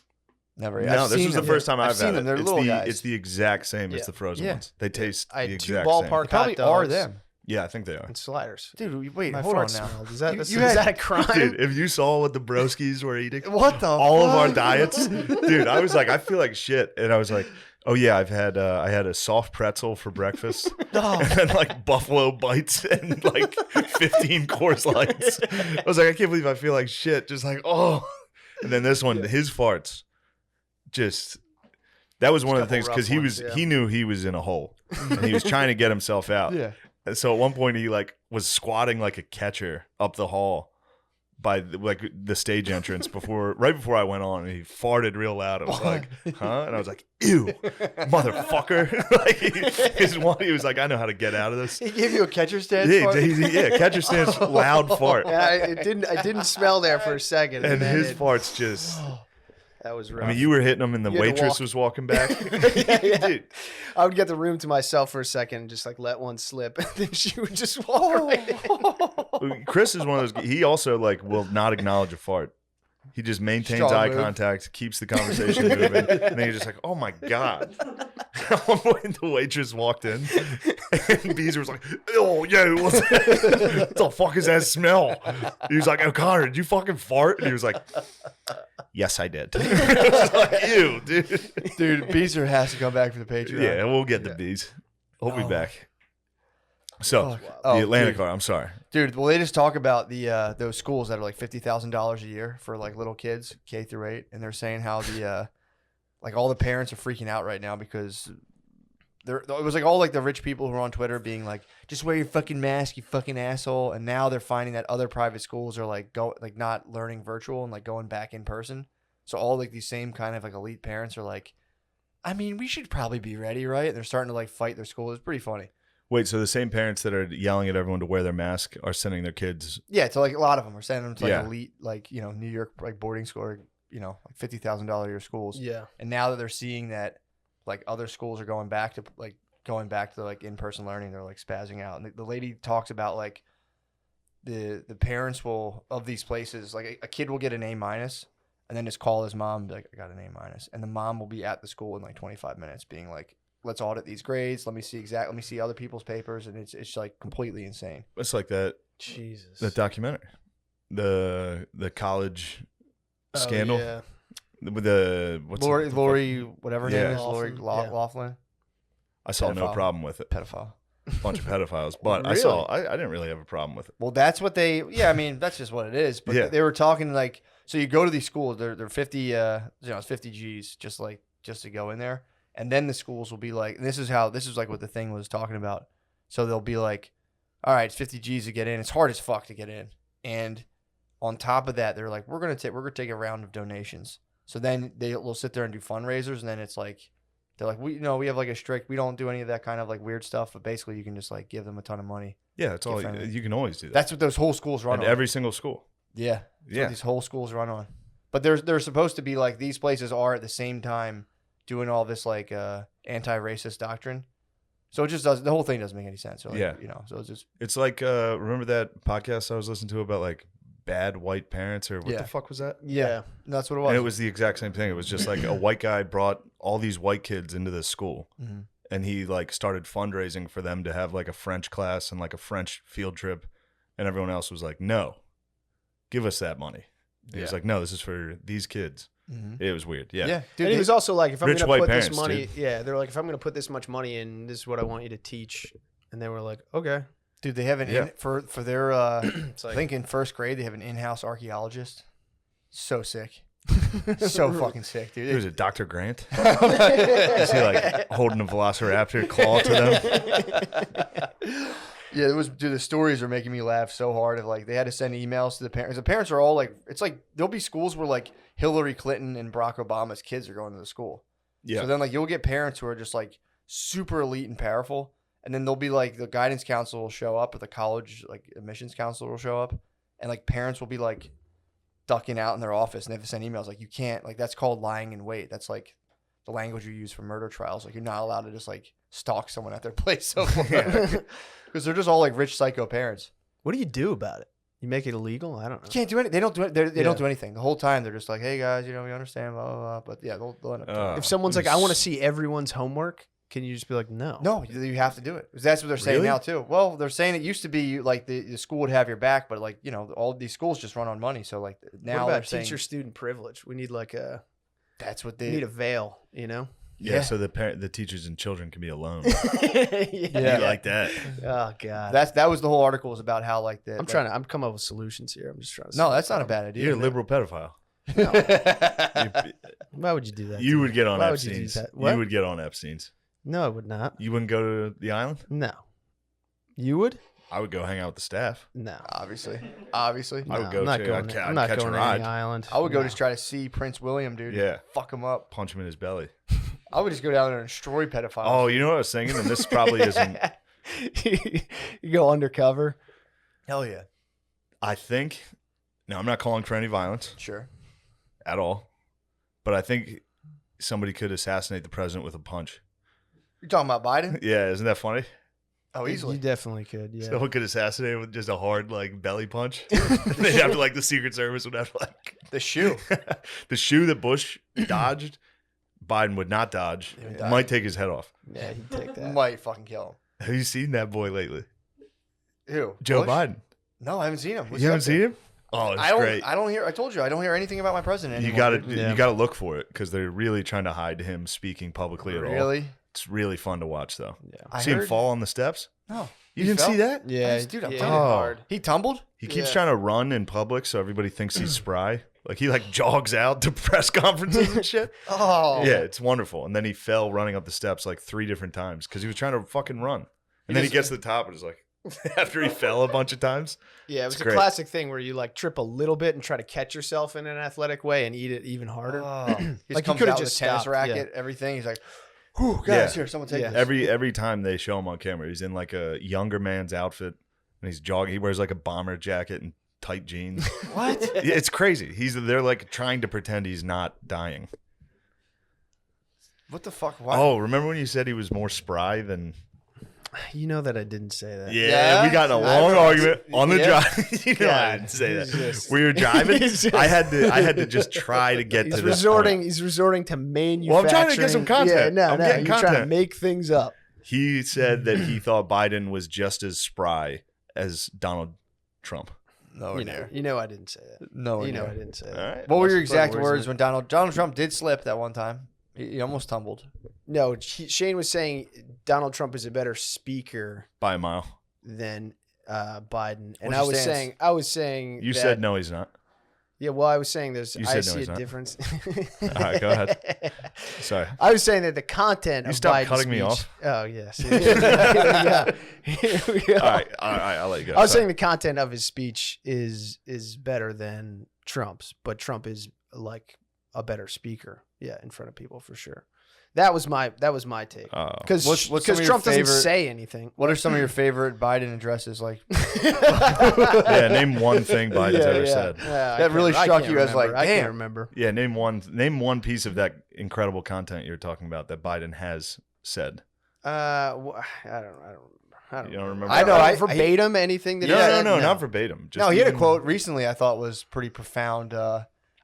Never. No, this was the first time I've seen had them. it. They're little guys. It's the exact same as the frozen Yeah. ones. They taste I the had 2 exact ballpark same. They probably hot are dogs them. Yeah, I think they are. and sliders. Dude, wait, My hold on fart now. smelled. Is that You is had- that a crime? Dude, if you saw what the broskies were eating, What the all of our fuck? diets, dude, I was like, I feel like shit. And I was like, oh yeah, I had a soft pretzel for breakfast, No. and then like buffalo bites and like 15 Coors Lights. I was like, I can't believe I feel like shit. Just like, oh. And then this one, his farts, just that was one of the things because he knew he was in a hole and he was trying to get himself out. Yeah. And so at one point he like was squatting like a catcher up the hall by the stage entrance right before I went on, and he farted real loud. I was like, huh? And I was like, ew, motherfucker. Like he was like, I know how to get out of this. He gave you a catcher stance? Yeah, catcher stance, loud fart. Yeah, I didn't smell there for a second, And then his farts just. that was rough. I mean, you were hitting them, and the You had to waitress walk- was walking back. yeah. Dude, I would get the room to myself for a second and just like let one slip, and then she would just walk right in. Chris is one of those. He also like will not acknowledge a fart. He just maintains Strong eye move. contact, keeps the conversation moving, and then you're just like, "Oh my god!" At one point, the waitress walked in, and Beezer was like, "Oh, yo, what the fuck is that smell?" He was like, "O'Connor, did you fucking fart?" And he was like, "Yes, I did." I was like, ew, dude. Dude, Beezer has to come back for the Patreon. Yeah, we'll get the bees. We'll be Oh. back. So Fuck. the Oh, Atlanta dude. car. I'm sorry. Dude, well, they just talk about the those schools that are like $50,000 a year for like little kids, K through 8, and they're saying how the like all the parents are freaking out right now because it was like all like the rich people who are on Twitter being like, just wear your fucking mask, you fucking asshole, and now they're finding that other private schools are like not learning virtual and like going back in person. So all like these same kind of like elite parents are like, I mean, we should probably be ready, right? And they're starting to like fight their school. It's pretty funny. Wait, so the same parents that are yelling at everyone to wear their mask are sending their kids? Yeah, so like a lot of them are sending them to like Yeah. elite, like New York like boarding school, or, like $50,000 a year schools. Yeah. And now that they're seeing that, like other schools are going back to like in person learning, they're like spazzing out. And the lady talks about like the parents will of these places, like a kid will get an A minus, and then just call his mom and be like, I got an A minus, and the mom will be at the school in like 25 minutes, being like, let's audit these grades. Let me see other people's papers, and it's like completely insane. It's like that Jesus. documentary, the college scandal Yeah. with the Lori, whatever her name Yeah. is, Lori Laughlin, yeah. Laughlin, I saw no pedophile. problem with it. pedophile. Bunch of pedophiles, but Really? I didn't really have a problem with it. Well, that's what I mean, that's just what it is. But Yeah. they were talking like, so you go to these schools, they're 50, it's 50 G's just to go in there. And then the schools will be like, and this is like what the thing was talking about. So they'll be like, all right, it's 50 G's to get in. It's hard as fuck to get in. And on top of that, they're like, we're going to take a round of donations. So then they'll sit there and do fundraisers. And then it's like, they're like, we have like we don't do any of that kind of like weird stuff. But basically you can just like give them a ton of money. Yeah, that's all. Friendly. You can always do that. That's what those whole schools run at on. every single school. Yeah. That's Yeah. what these whole schools run on. But they're supposed to be like, these places are at the same time doing all this like anti-racist doctrine. So it just the whole thing doesn't make any sense. So like, Yeah. so it's just, It's like remember that podcast I was listening to about like bad white parents, or what Yeah. the fuck was that? Yeah. that's what it was. And it was the exact same thing. It was just like a white guy brought all these white kids into this school, Mhm. and he like started fundraising for them to have like a French class and like a French field trip, and everyone else was like, no, give us that money. He was Yeah. like, no, this is for these kids. Mhm. It was weird. Yeah. Yeah. Dude, And he was also like, if I'm Rich going white to put parents, this money, dude. they're like, if I'm going to put this much money in, this is what I want you to teach. And they were like, okay. dude, they have Yeah. for their, It's I like, think in first grade, they have an in-house archaeologist. So sick. So fucking sick, dude. Who is it, Dr. Grant? Is he like holding a velociraptor claw to them? Yeah, it was. Dude, the stories are making me laugh so hard. Of like they had to send emails to the parents. The parents are all like, it's like there'll be schools where like Hillary Clinton and Barack Obama's kids are going to the school. Yeah. So then like you'll get parents who are just like super elite and powerful, and then they'll be like the guidance counselor will show up, or the college like admissions counselor will show up, and like parents will be like ducking out in their office, and they have to send emails like, you can't, like that's called lying in wait. That's like the language you use for murder trials. Like you're not allowed to just like stalk someone at their place so far. Because they're just all like rich psycho parents. What do you do about it? You make it illegal? I don't know. You can't do anything. They don't do it. They don't do anything the whole time. They're just like, hey guys, we understand, blah blah blah. But yeah, they'll end up doing it. If someone's like, I want to see everyone's homework, can you just be like, no? No, you have to do it. That's what they're saying now too. Well, they're saying it used to be like the school would have your back, but like all these schools just run on money. So like now what they're about saying teacher-student privilege? We need like that's what we need a veil, Yeah, so the teachers and children can be alone. Yeah. You like that? Oh god. That was the whole article was about how like the I'm coming up with solutions here. I'm just trying to. No, that's not a bad idea. You're a liberal pedophile. Why would you do that? You would get on Why would you do Epstein's. that? What? You would get on Epstein's. No, I would not. You wouldn't go to the island? No. You would? I would go hang out with the staff. No. Obviously. I would go I'm not too. going. I'd I'm not catch a going to ride. any island. I would go No. just try to see Prince William, dude. Yeah. Fuck him up. Punch him in his belly. I would just go down there and destroy pedophiles. Oh, you know what I was thinking? And this probably isn't. You go undercover. Hell yeah. I think. No, I'm not calling for any violence Sure. at all. But I think somebody could assassinate the president with a punch. You're talking about Biden? Yeah, isn't that funny? Oh, easily. You definitely could. Yeah. Someone could assassinate him with just a hard like belly punch. They'd have to like the Secret Service would have to like The shoe. the shoe that Bush dodged. Biden would not dodge. He would dodge. Might take his head off. Yeah, he'd take that. Might fucking kill Have you seen that boy lately? him. Who? Joe Bush? Biden. No, I haven't seen him. What's You he haven't up to? seen him? Oh, it's I don't. great. I don't hear. I told you I don't hear anything about my president You anymore. got to Yeah. you got to look for it because they're really trying to hide him speaking publicly at all. Really? It's really fun to watch though. Yeah. I See him heard- fall on the steps? No. You He didn't fell? see that? Yeah, Dude, I'm yeah, telling you. hard. He tumbled. He keeps Yeah. trying to run in public so everybody thinks he's spry. Like he like jogs out to press conferences and shit. Oh. Yeah, it's wonderful. And then he fell running up the steps like 3 different times because he was trying to fucking run. And then he gets to the top and is like, after he fell a bunch of times. Yeah, it was It's a great. classic thing where you like trip a little bit and try to catch yourself in an athletic way and eat it even harder. Oh. He Like, he comes coulda out with just a tennis stopped, racket, everything. He's like, "Whew, guys, Yeah. here, someone take Yeah. this." Every time they show him on camera, he's in like a younger man's outfit and he's jogging. He wears like a bomber jacket and tight jeans. What? Yeah, it's crazy. They're like trying to pretend he's not dying. What the fuck? Why? Oh, remember when you said he was more spry than? You know that I didn't say that. Yeah, we got in a I long know. argument on the Yeah. drive. You know I God, didn't say he's that. just- We were driving. he's just- I had to just try to get He's to this resorting. point. He's resorting to manufacturing. Well, I'm trying to get some content. Yeah, no, I'm no. getting You're trying to content. make things up. He said that he thought Biden was just as spry as Donald Trump. No, You know, I didn't say that. no. You know, I didn't say that. All right. What were your Must have put exact words words in when Donald Trump did slip that one time? He almost tumbled. No, Shane was saying Donald Trump is a better speaker By a mile. than Biden, and What's I your was stance? saying You that- said no, he's not. Yeah, well, I was saying there's. You I said no, see he's a not. difference. All right, go ahead. Sorry. I was saying that the content You of stop Biden's cutting me speech- off? Oh yes. Here we go. Here we go. All right, I'll let you go. I was Sorry. saying the content of his speech is better than Trump's, but Trump is like a better speaker. Yeah, in front of people for sure. That was my take. Because What's some of your Trump doesn't favorite- say anything. What are some of your favorite Biden addresses? Like Yeah, name one thing Biden's ever said. Yeah, I That really can't- I struck can't you as remember. like, I can't damn. remember. Yeah, name one piece of that incredible content you're talking about that Biden has said. I don't You don't remember? I know, I- verbatim anything that. No, he no, said? no, not verbatim. Just no, he had a even- quote recently I thought was pretty profound.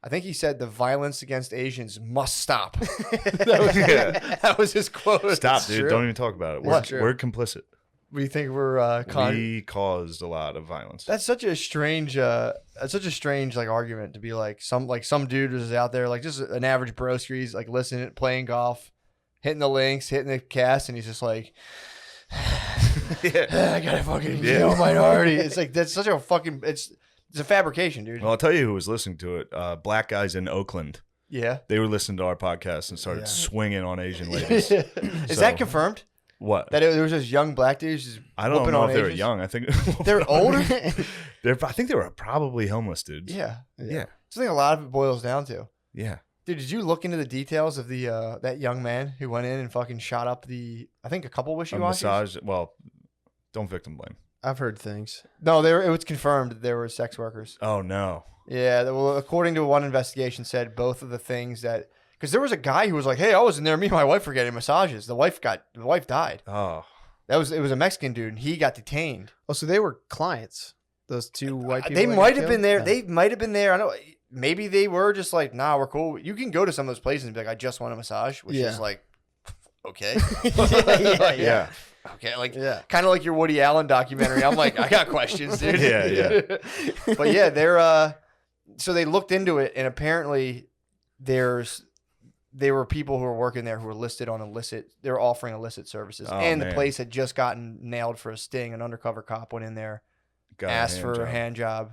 I think he said the violence against Asians must stop. that was his quote. Stop, dude! true. Don't even talk about it. What? We're complicit. We think we're We caused a lot of violence. That's such a strange like argument to be like some dude is out there like just an average broski. He's like listening, playing golf, hitting the links, hitting the cast, and he's just like, Yeah. I gotta fucking Yeah. kill a minority. It's like that's such a fucking it's a fabrication, dude. Well, I'll tell you who was listening to it. Black guys in Oakland Yeah. They were listening to our podcast and started Yeah. swinging on Asian ladies. Is that confirmed? What? That there was just young black dudes just I don't whooping know on if they were Asians? young. I think They're older? I think they were probably homeless dudes. Yeah. Yeah. That's the thing a lot of it boils down to. Yeah. Dude, did you look into the details of the that young man who went in and fucking shot up I think a couple A wishy-washies? massage. Well, don't victim blame. I've heard things. No, it was confirmed that there were sex workers. Oh no. Yeah, well, according to one investigation, said both of the things that because there was a guy who was like, "Hey, I was in there. Me and my wife were getting massages. The wife died. Oh. It was a Mexican dude, and he got detained. Oh, so they were clients. Those two white people. They that might got have been killed? there. No. They might have been there. I don't. Maybe they were just like, nah, we're cool. You can go to some of those places and be like, I just want a massage, which Yeah. is like, okay, Yeah. okay, like Yeah. kind of like your Woody Allen documentary. I'm like, I got questions, dude. Yeah. But yeah, so they looked into it, and apparently there were people who were working there who were listed on illicit. They were offering illicit services, Oh, and man. the place had just gotten nailed for a sting. An undercover cop went in there, Got a asked hand for job. a hand job,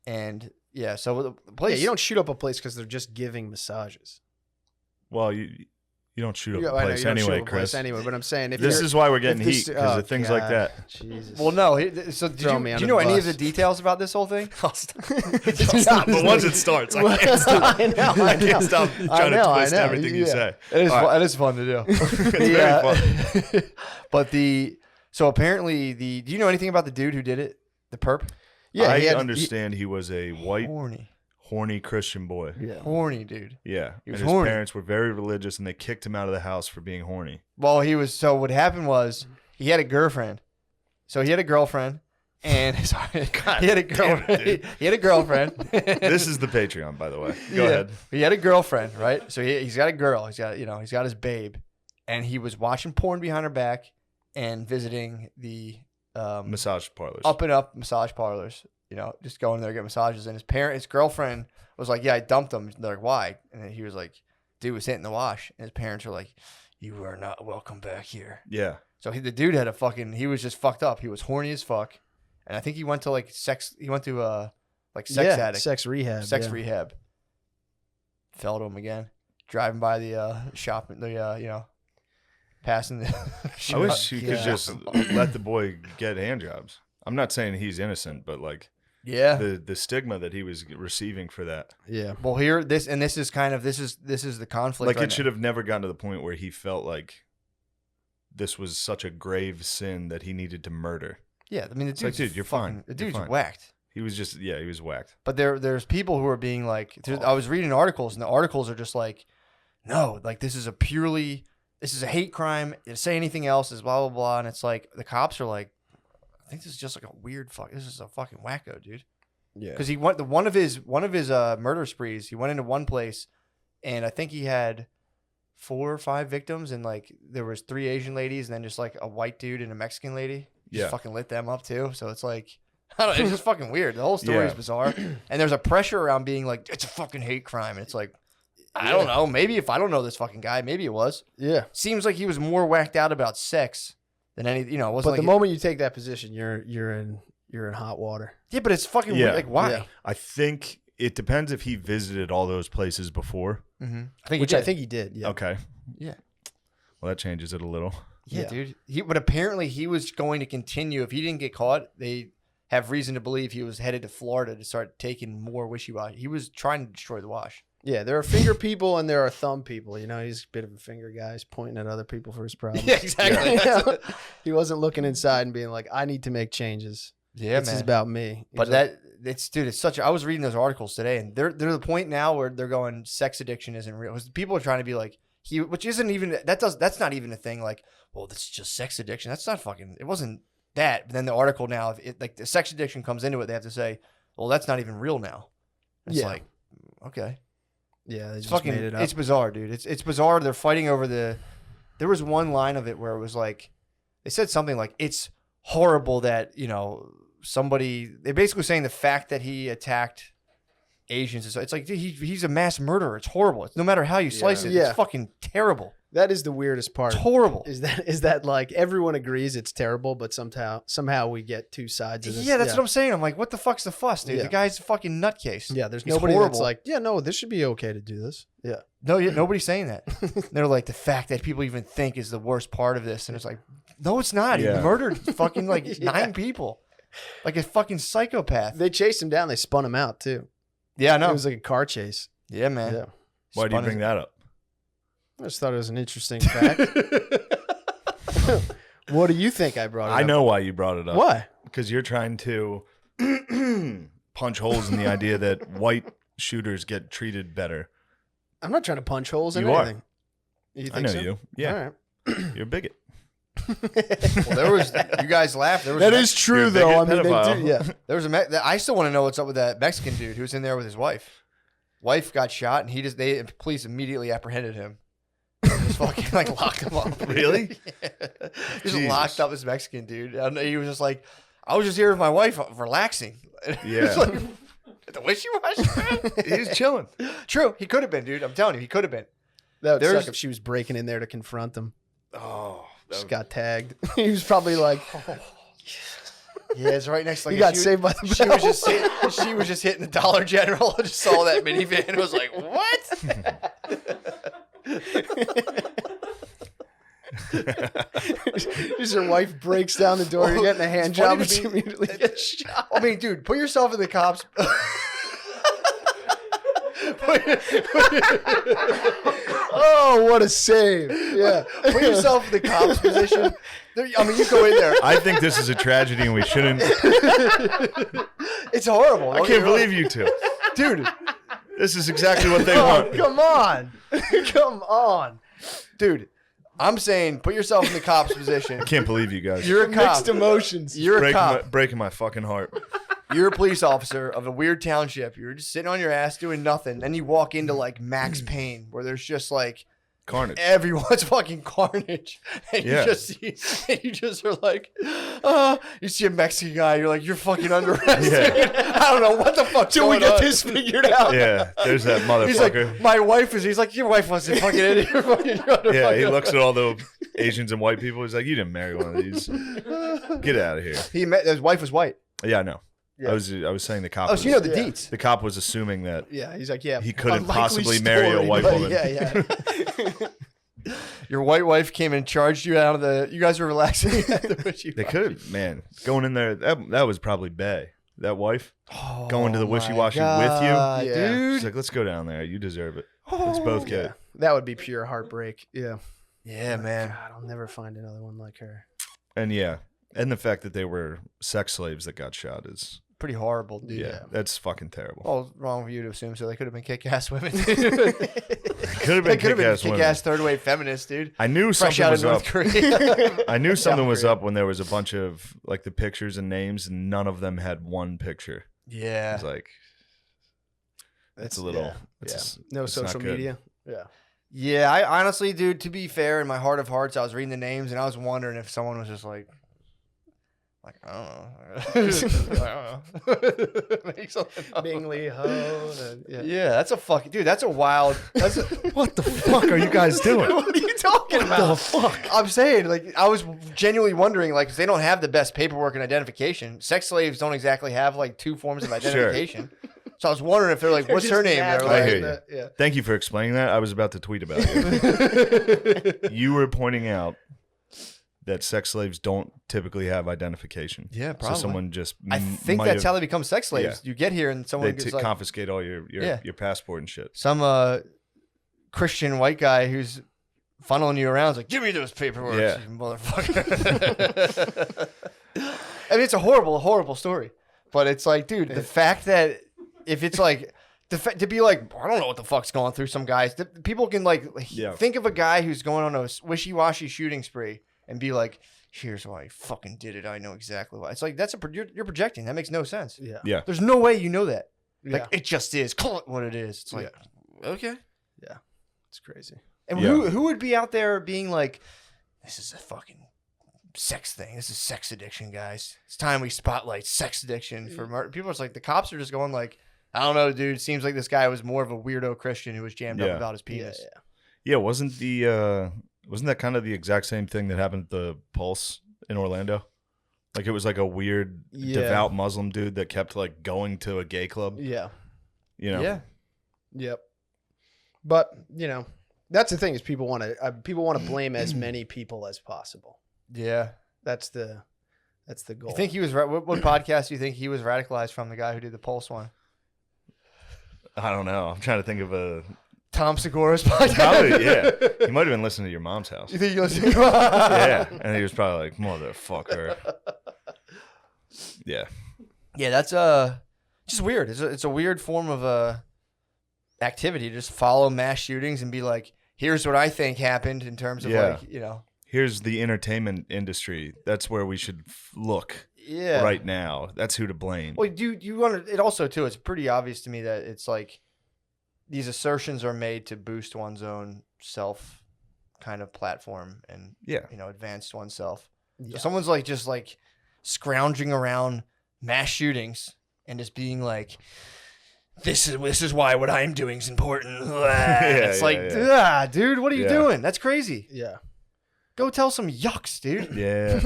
and yeah, so the Yeah, place. you don't shoot up a place because they're just giving massages. Well, you don't shoot up Yeah, a I know place you don't shoot anyway, up a place Chris. anyway, but I'm saying if This you're- is why we're getting if this- heat because oh, of things like God. that. Jesus. Well, no. So did Throw you, me do under you know the any of the bus. details about this whole thing? But once it starts, I can't stop. I know. I can't stop trying to twist everything you say. It is, All right. it is fun to do. It's very fun. But so apparently do you know anything about the dude who did it? The perp? Yeah, I he had- understand he was a white, horny Christian boy. Yeah. Horny dude. Yeah. He And was his horny. parents were very religious and they kicked him out of the house for being horny. Well, so what happened was he had a girlfriend. So he had a girlfriend and sorry, he had a girlfriend. He had a girlfriend. This is the Patreon, by the way. Go Yeah. ahead. He had a girlfriend, right? So he's got a girl. He's got his babe, and he was watching porn behind her back and visiting the Massage parlors. up and up massage parlors. Just going there to get massages. And his girlfriend was like, "Yeah, I dumped him." They're like, "Why?" And then he was like, "Dude was hitting the wash." And his parents were like, "You are not welcome back here." Yeah. So the dude had he was just fucked up. He was horny as fuck, and I think he went to sex. He went to sex addict, sex rehab. sex yeah. rehab. Fell to him again, driving by the shop. Passing the. I wish you could God. just let the boy get hand jobs. I'm not saying he's innocent, but like Yeah. the stigma that he was receiving for that. Yeah. Well, this is kind of this is the conflict. Like right it should have never gotten to the point where he felt like this was such a grave sin that he needed to murder. Yeah, I mean, the It's like, dude's dude, you're fucking- fine. The You're dude's fine. whacked. He was just he was whacked. But there's people who are being like, I was reading articles, and the articles are just like, no, like this is a hate crime. To say anything else is blah blah blah, and it's like the cops are like, I think this is just like a weird This is a fucking wacko, dude. Yeah. Because he went one of his murder sprees. He went into one place, and I think he had 4 or 5 victims, and like there was 3 Asian ladies, and then just like a white dude and a Mexican lady. Just Yeah. fucking lit them up too. So it's like, I don't know, it's just fucking weird. The whole story is Yeah. bizarre, and there's a pressure around being like, it's a fucking hate crime, and it's like, I don't know. Maybe if I don't know this fucking guy, maybe it was. Yeah. Seems like he was more whacked out about sex than any. It wasn't But like the moment you take that position, you're in hot water. yeah, but it's fucking Yeah. weird. Like why? Yeah. I think it depends if he visited all those places before. Mm-hmm. I think Which he I did. think he did. Yeah. Okay. Yeah. Well, that changes it a little. Yeah, Yeah. dude. But apparently he was going to continue. If he didn't get caught, they have reason to believe he was headed to Florida to start taking more wishy-washy. He was trying to destroy the wash. Yeah. There are finger people and there are thumb people. He's a bit of a finger guy. He's pointing at other people for his problems. Yeah, exactly. You know? He wasn't looking inside and being like, I need to make changes. Yeah, This man. is about me. But He's like, it's such. I was reading those articles today, and they're to the point now where they're going, sex addiction isn't real. 'Cause people are trying to be like which isn't even that's not even a thing. Like, well, this is just sex addiction. That's not fucking. It wasn't that. But then the article now, if like the sex addiction comes into it, they have to say, well, that's not even real now. It's Yeah. like, okay. yeah, they It's just fucking. made it up. It's bizarre, dude. It's bizarre. They're fighting over There was one line of it where it was like, they said something like, "It's horrible that somebody." They're basically saying the fact that he attacked Asians. It's like dude, he's a mass murderer. It's horrible. It's no matter how you slice it. Yeah. It's fucking terrible. That is the weirdest part. It's horrible. Is that like everyone agrees it's terrible, but somehow we get two sides of this. Yeah, that's what I'm saying. I'm like, what the fuck's the fuss, dude? Yeah. The guy's a fucking nutcase. Yeah, there's He's nobody horrible. that's like, yeah, no, this should be okay to do this. Yeah. No, nobody's saying that. They're like, the fact that people even think is the worst part of this. And it's like, no, it's not. Yeah. He murdered fucking like 9 people. Like a fucking psychopath. They chased him down. They spun him out too. Yeah, I know. It was like a car chase. Yeah, man. Yeah. Why do you bring that up? I just thought it was an interesting fact. What do you think I brought it up? I know why you brought it up. Why? Because you're trying to punch holes in the idea that white shooters get treated better. I'm not trying to punch holes in You are. anything. You think I know so? you. Yeah. All right. You're a bigot. Well, there was, you guys laughed. There was That a is true, You're a though. I bigot mean, they pedophile. do, yeah. There was I still want to know what's up with that Mexican dude who was in there with his wife. Wife got shot, and the police immediately apprehended him. Just fucking like locked him up. Really? Yeah. Just Jesus. locked up this Mexican dude. And he was just like, I was just here with my wife relaxing. Yeah. It's like, the wishy-washy man. He's chilling. True. He could have been, dude. I'm telling you, he could have been. That would There's- suck if she was breaking in there to confront them. Oh. Just got tagged. He was probably like, Yeah, it's right next to he got saved by the She bell. she was just hitting the Dollar General and just saw that minivan and was like, what? Just your wife breaks down the door. You're getting a hand It's funny job and to she me- immediately gets shot. I mean, dude, put yourself in the cops. Oh, what a save. Yeah. Put yourself in the cops position. I mean, you go in there. I think this is a tragedy and we shouldn't. It's horrible. I can't believe you two. Dude. This is exactly what they Oh, want. come on. Come on. Dude, I'm saying put yourself in the cop's position. I can't believe you guys. You're a cop. Mixed emotions. You're a breaking cop. breaking my fucking heart. You're a police officer of a weird township. You're just sitting on your ass doing nothing. Then you walk into like Max Payne where there's just like Carnage. everyone's fucking carnage. And Yeah. you just are like, you see a Mexican guy, you're like, you're fucking under arrest. Yeah. dude. I don't know what the fuck's Till we going get on. this figured out. Yeah, there's that He's like, motherfucker. my wife is. He's like, your wife wasn't fucking idiot. You're fucking under Yeah, he fucking- looks at all the Asians and white people. He's like, you didn't marry one of these. Get out of here. He met his wife was white. Yeah, I know. Yeah. I was saying the cop. Oh, was, so you know the Yeah. deets. the cop was assuming that Yeah, he's like, yeah. he couldn't unlikely possibly marry a story, white but woman. Yeah. Your white wife came and charged you out of the. You guys were relaxing at the wishy. They could, man, going in there. That was probably Bay. That wife going to the wishy-washy with you. Yeah. dude. She's like, let's go down there. You deserve it. Let's both get Yeah. it. That would be pure heartbreak. Yeah. Yeah, man. God, I'll never find another one like her. And yeah, and the fact that they were sex slaves that got shot is Pretty horrible, dude. yeah, that's fucking terrible. Well, wrong for you to assume so. They could have been kick-ass women. Could have They been could have been kick-ass women. kick-ass third-rate feminists, dude. I knew Fresh something out of was North up. Korea. I knew something was Korea. up when there was a bunch of like the pictures and names, and none of them had one picture. I Yeah. was like, that's a little. Yeah. It's, No it's not social good. media. Yeah. Yeah, I honestly, dude, to be fair, in my heart of hearts, I was reading the names and I was wondering if someone was just like I don't know. Make something up. Bingley Ho. Yeah. Yeah, that's a fucking dude. That's a wild. That's a, What the fuck are you guys doing? what are you talking about? the fuck? I'm saying, like, I was genuinely wondering, like, 'cause they don't have the best paperwork and identification. Sex slaves don't exactly have like 2 forms of identification. So I was wondering if they're like, what's her name? They're I like, hear you. Yeah. Thank you for explaining that. I was about to tweet about you. You were pointing out that sex slaves don't typically have identification. Yeah, So probably. someone just I think that's how they become sex slaves. You get here and someone they gets like confiscate all your Yeah. your passport and shit. some Christian white guy who's funneling you around is like, give me those paperwork, Yeah. you motherfucker. I mean, it's a horrible, horrible story. But it's like, dude, the fact that if it's like to be like, I don't know what the fuck's going through some guys. People can like Yeah. think of a guy who's going on a wishy-washy shooting spree and be like, here's why I fucking did it. I know exactly why. It's like you're projecting. That makes no sense. Yeah. Yeah. There's no way you know that. Yeah. Like it just is. Call it what it is. It's like okay. It's crazy. And Yeah. who would be out there being like, this is a fucking sex thing. This is sex addiction, guys. It's time we spotlight sex addiction for murder. People are just like, the cops are just going like, I don't know, dude. Seems like this guy was more of a weirdo Christian who was jammed up Yeah. about his penis. Yeah, wasn't that kind of the exact same thing that happened at the Pulse in Orlando? Like it was like a weird devout Muslim dude that kept like going to a gay club. Yeah. You know. Yeah. Yep. But that's the thing is people want to blame as many people as possible. Yeah. That's the goal. You think he was what podcast do you think he was radicalized from? The guy who did the Pulse one. I don't know. I'm trying to think of a Tom Segura's podcast. Probably, yeah. He might have been listening to your mom's house. You think he listened to Yeah. And he was probably like, motherfucker. Yeah. Yeah, that's just weird. It's a weird form of activity to just follow mass shootings and be like, here's what I think happened in terms of Here's the entertainment industry. That's where we should look right now. That's who to blame. Well, you want to, it also too, it's pretty obvious to me that it's like these assertions are made to boost one's own self kind of platform and advance oneself. Yeah. So someone's like just like scrounging around mass shootings and just being like, this is why what I'm doing is important. Dude, what are you doing? That's crazy. Yeah. Go tell some yucks, dude. Yeah.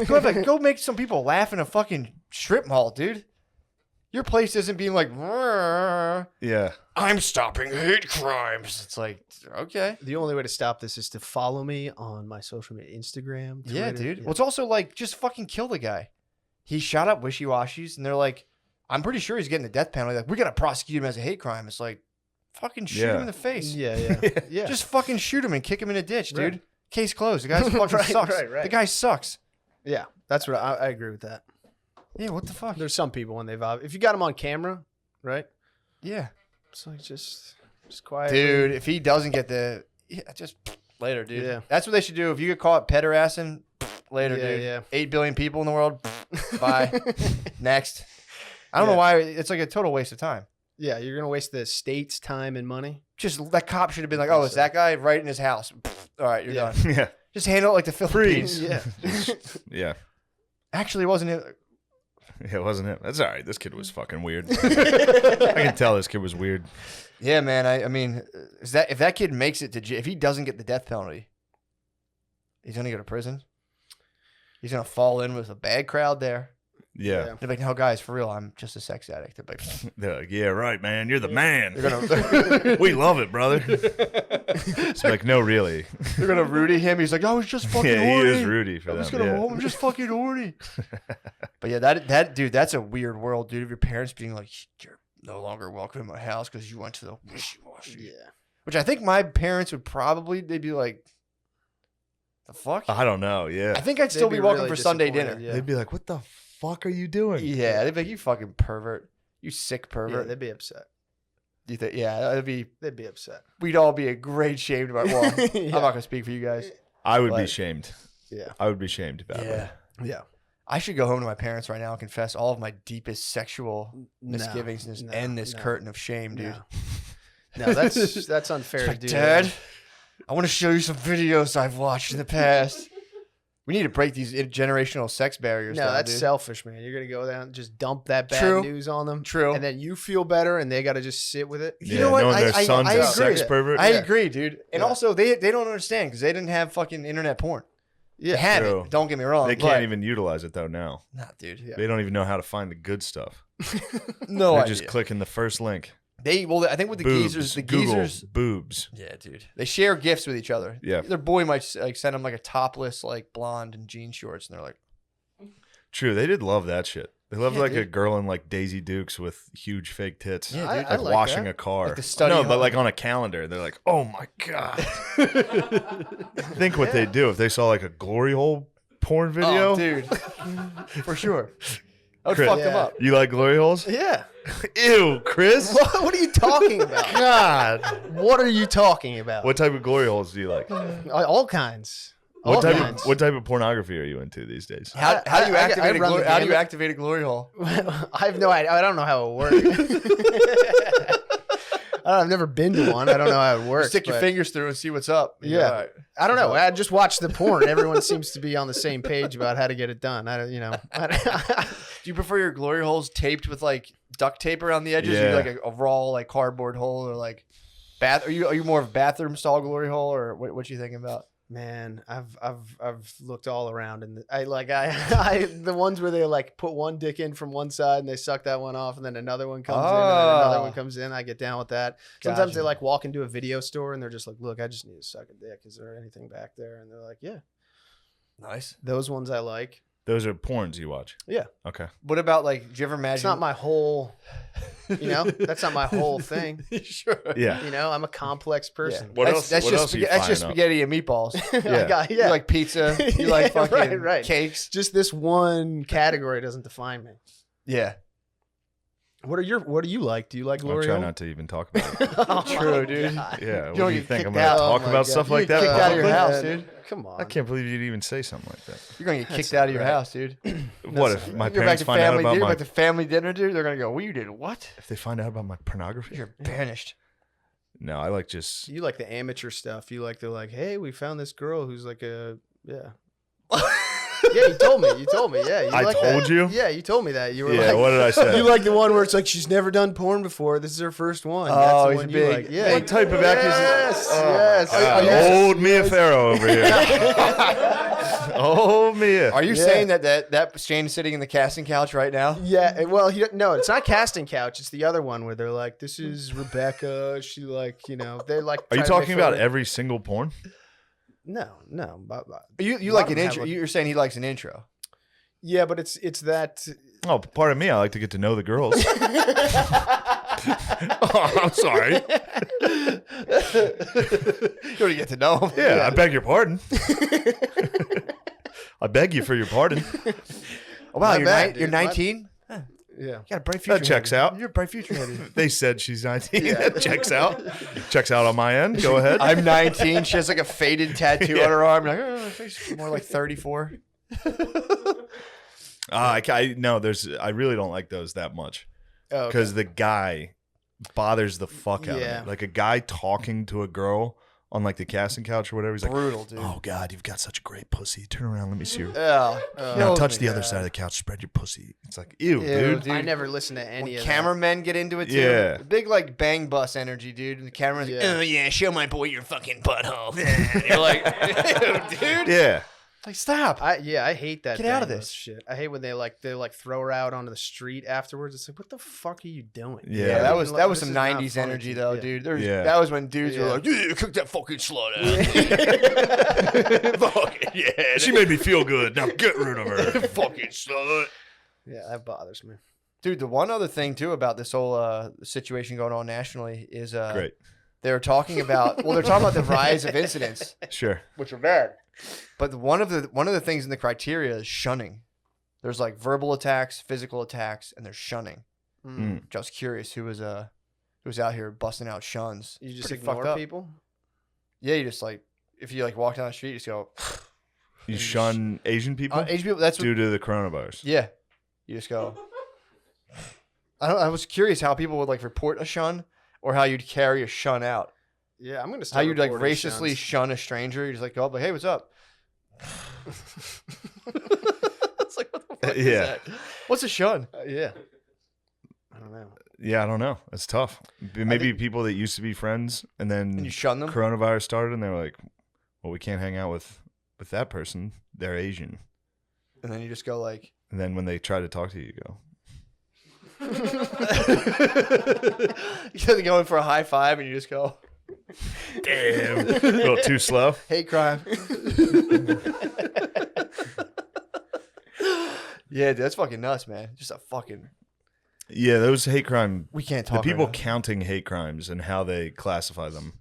Go make some people laugh in a fucking strip mall, dude. Your place isn't being like, yeah, I'm stopping hate crimes. It's like, okay. The only way to stop this is to follow me on my social media, Instagram, Twitter. Yeah, dude. Yeah. Well, it's also like, just fucking kill the guy. He shot up wishy-washies, and they're like, I'm pretty sure he's getting the death penalty. Like, we got to prosecute him as a hate crime. It's like, fucking shoot him in the face. Yeah. Just fucking shoot him and kick him in a ditch, dude. Right. Case closed. The guy fucking sucks. Right. The guy sucks. Yeah, that's what I agree with that. Yeah, what the fuck? There's some people when they've if you got them on camera, right? Yeah. It's like just quiet. Dude, if he doesn't get just later, dude. Yeah. That's what they should do. If you get caught pederassing, later, dude. Yeah. 8 billion people in the world. Bye. Next. I don't know why. It's like a total waste of time. Yeah, you're going to waste the state's time and money. Just that cop should have been like, oh, it's that guy right in his house. All right, you're done. Yeah. Just handle it like the Philippines. Yeah. Yeah. Actually, it wasn't it. Yeah, it wasn't him. That's all right. This kid was fucking weird. I can tell this kid was weird. Yeah, man. I mean, if that kid makes it to jail, if he doesn't get the death penalty, he's going to go to prison. He's going to fall in with a bad crowd there. Yeah. They're like, no, guys, for real, I'm just a sex addict. They're like, yeah, right, man. You're the man. We love it, brother. It's like, no, really. They're going to Rudy him. He's like, I was just fucking horny. Yeah, he is Rudy for them. I'm just fucking horny. But yeah, that dude, that's a weird world, dude. Of your parents being like, you're no longer welcome in my house because you went to the wishy-washy. Yeah. Which I think my parents would probably, they'd be like, the fuck? I don't know, yeah. I think I'd still be welcome for Sunday dinner. Yeah. They'd be like, what the fuck are you doing? Yeah, they'd be like, you fucking pervert. You sick pervert. Yeah, they'd be upset. You think? Yeah, they'd be upset. We'd all be a great shamed about. Well, I'm not gonna speak for you guys. I would be shamed. Yeah, I would be shamed about it. Yeah. I should go home to my parents right now and confess all of my deepest sexual misgivings and just end this curtain of shame, dude. No, that's unfair to do. Dad, I want to show you some videos I've watched in the past. We need to break these generational sex barriers. No, down, that's dude. selfish, man. You're gonna go down and just dump that bad news on them. True. And then you feel better, and they got to just sit with it. You know what? Their son's I a agree. sex pervert. I agree, dude. And also, they don't understand because they didn't have fucking internet porn. Yeah, they have it. Don't get me wrong. They can't even utilize it though now. Nah, dude. Yeah. They don't even know how to find the good stuff. No, they're just clicking the first link. I think with the geezers, Google boobs. Yeah, dude. They share gifts with each other. Yeah. Their boy might like send them like a topless like blonde and jean shorts, and they're like, true. They did love that shit. They loved a girl in like Daisy Dukes with huge fake tits. Yeah, dude. Like washing a car. Like the study no, but like on a calendar. They're like, oh my God. Think what they'd do if they saw like a glory hole porn video. Oh, dude. For sure. I would fuck them up. You like glory holes? Yeah. Ew, Chris. What are you talking about? God. What are you talking about? What type of glory holes do you like? All kinds. What type of pornorgraphy are you into these days? How do you activate a glory hole? I have no idea. I don't know how it works. I've never been to one. I don't know how it works. Stick your fingers through and see what's up. Yeah. Right. I don't know. I just watched the porn. Everyone seems to be on the same page about how to get it done. Do you prefer your glory holes taped with like duct tape around the edges? Or like a raw like cardboard hole or like? Are you more of bathroom stall glory hole, or what you thinking about? Man, I've looked all around, and I the ones where they like put one dick in from one side and they suck that one off, and then another one comes in, and then another one comes in. I get down with that. Sometimes they like walk into a video store and they're just like, "Look, I just need to suck a dick. Is there anything back there?" And they're like, "Yeah." Nice. Those ones I like. Those are porns you watch. Yeah. Okay. What about like? Do you ever imagine? It's not my whole. That's not my whole thing. Sure. Yeah. I'm a complex person. What else? That's what just else are you that's just firing up? spaghetti and meatballs. You You like pizza. You like fucking right. cakes. Just this one category doesn't define me. Yeah. What do you like? Do you like I'll glory try hole? not to even talk about it. Oh True, my dude. God. Yeah. What don't do you get think? I'm kicked going to out. talk Oh my about God. stuff You like get that? kicked out of your publicly? house, man. dude. Come on. I can't believe you'd even say something like that. You're gonna get That's kicked out of your right. house, dude. What if my You go back parents to find out family, about dude. my? Back to family dinner, dude. They're gonna go, "Well, you did what? If they find out about my pornography? You're banished." No, I like just. You like the amateur stuff. You like the hey, we found this girl who's like a yeah. Yeah, you told me. Yeah, you I like told that. you? Yeah, you told me that. You were Yeah. like, What did I say? you like the one where it's like she's never done porn before. This is her first one. Oh, That's the he's one a you big- like. Yeah. What type of actress is- Yes. Yes. Old Mia Farrow over here. Oh, Mia. Are you Yeah. saying that Shane's sitting in the casting couch right now? Yeah, well, no, it's not casting couch. It's the other one where they're like, "This is Rebecca." She they're like. Are you trying to talking make about fun of- every single porn? No. You A like lot an of them have, intro? like- You're saying he likes an intro. Yeah, but it's that. Oh, pardon me. I like to get to know the girls. Oh, I'm sorry. You already get to know him. Yeah, I beg your pardon. I beg you for your pardon. Oh, wow, My you're bad, you're dude. My- 19. Yeah. You got a bright future. That checks ahead of out. you. You're a bright future ahead of you. They said she's 19. That checks out. Checks out on my end. Go ahead. I'm 19. She has like a faded tattoo Yeah. on her arm. Like, oh, she's more like 34. I really don't like those that much Oh, okay. because the guy bothers the fuck out Yeah. of me. Like a guy talking to a girl on like the casting couch or whatever. He's like, Brutal, dude. "Oh God, you've got such a great pussy. Turn around, let me see your. Yeah. Now kills touch me. the other side of the couch. Spread your pussy." It's like, ew, Ew, dude. dude. I never listened to any When of cameramen get into it too. Yeah. Big like bang bus energy, dude. And the camera's like, Yeah. oh yeah, show my boy your fucking butthole. And you're like, ew, dude. Yeah. Like, stop. I hate that. Get out of thing, this. those shit. I hate when they throw her out onto the street afterwards. It's like, what the fuck are you doing? Yeah. Yeah, that was This some is not 90s funny, energy dude. though, Yeah. dude. Yeah. That was when dudes were Yeah. like, yeah, cook that fucking slut out. Fucking yeah. She made me feel good. Now get rid of her. fucking slut. Yeah, that bothers me. Dude, the one other thing too about this whole situation going on nationally is Great. they were talking about they're talking about the rise of incidents, Sure. which are bad. But one of the things in the criteria is shunning. There's like verbal attacks, physical attacks, and there's shunning. Mm. Which I was curious who was out here busting out shuns. You just Pretty fucked ignore up. people? Yeah, you just like if you like walk down the street, you just go. You shun Asian people Asian people. That's what, due to the coronavirus. yeah. You just go. I was curious how people would like report a shun or how you'd carry a shun out. Yeah, I'm gonna How start. you'd like reporting racistly shuns. shun a stranger. You just like go up like, hey, what's up? It's like what the fuck is Yeah. that? What's a shun? Yeah. I don't know. Yeah, I don't know. It's tough. Maybe people that used to be friends and then And you shun them? coronavirus started and they were like, well, we can't hang out with that person. They're Asian. And then you just go like And then when they try to talk to you, you go, you're going for a high five and you just go, damn, a little too slow. hate crime. Yeah, dude, that's fucking nuts, man. Just a fucking Yeah, those hate crime. we can't The talk. people right now. counting hate crimes and how they classify them,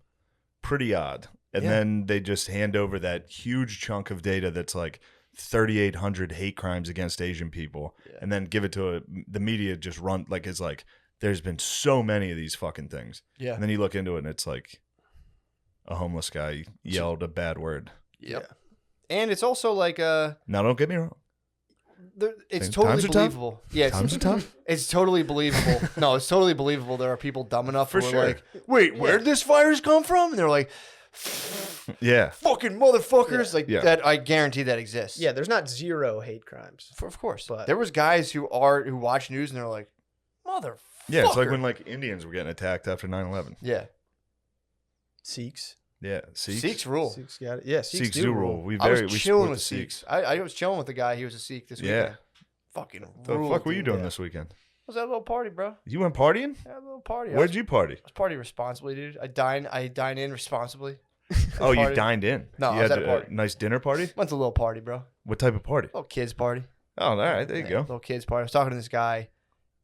pretty odd. And Yeah. then they just hand over that huge chunk of data that's like 3,800 hate crimes against Asian people, Yeah. and then give it to the media. Just run like it's like there's been so many of these fucking things. Yeah. And then you look into it and it's like a homeless guy yelled a bad word. Yep. And it's also like Now, don't get me wrong. it's Times totally are tough. believable. Yeah, Times are it's, tough. it's totally believable. No, it's totally believable. There are people dumb enough For who are sure. like, wait, where'd this virus come from? And they're like, Yeah. fucking motherfuckers. Like Yeah. that, I guarantee that exists. Yeah, there's not zero hate crimes. Of course. But- There was guys who watch news and they're like, motherfucker. Yeah. It's like when like Indians were getting attacked after 9/11. Yeah. Sikhs. Yeah, Sikhs. Sikhs rule. Sikhs got it. Yeah, Sikhs do rule. We I was support chilling the with Sikhs. I was chilling with the guy. He was a Sikh this weekend. Fucking The ruled, fuck were you dude. doing Yeah. this weekend? I was at a little party, bro. You went partying? I had a little party. Where'd you party? I was partying responsibly, dude. I dine in responsibly. Oh, you Party. dined in. No, you I was had at a party. nice dinner party. Went to a little party, bro. What type of party? Little kids party. Oh, all right, there you Yeah, go. Little kids party. I was talking to this guy.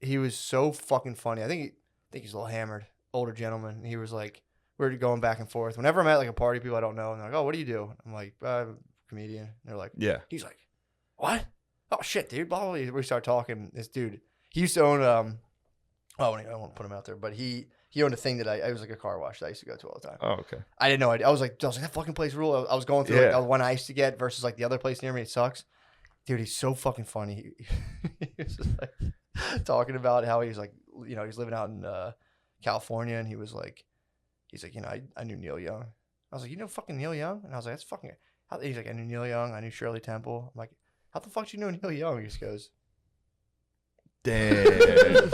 He was so fucking funny. I think he's a little hammered. Older gentleman. He was like, we were going back and forth. Whenever I'm at like a party, people I don't know, and they're like, "Oh, what do you do?" I'm like, "I'm a comedian." And they're like, Yeah. He's like, "What? Oh shit, dude!" Blah blah. Blah. We start talking. This dude, he used to own oh, I don't want to put him out there, but he owned a thing that I was like a car wash that I used to go to all the time. Oh, okay. I didn't know. I was like, that fucking place rule. I was going through like Yeah. the one I used to get versus like the other place near me. It sucks. Dude, he's so fucking funny. He was just like talking about how he's like, you know, he's living out in California, and he's like, you know, I knew Neil Young. I was like, you know fucking Neil Young? And I was like, that's fucking. He's like, I knew Neil Young. I knew Shirley Temple. I'm like, how the fuck do you know Neil Young? He just goes, Damn.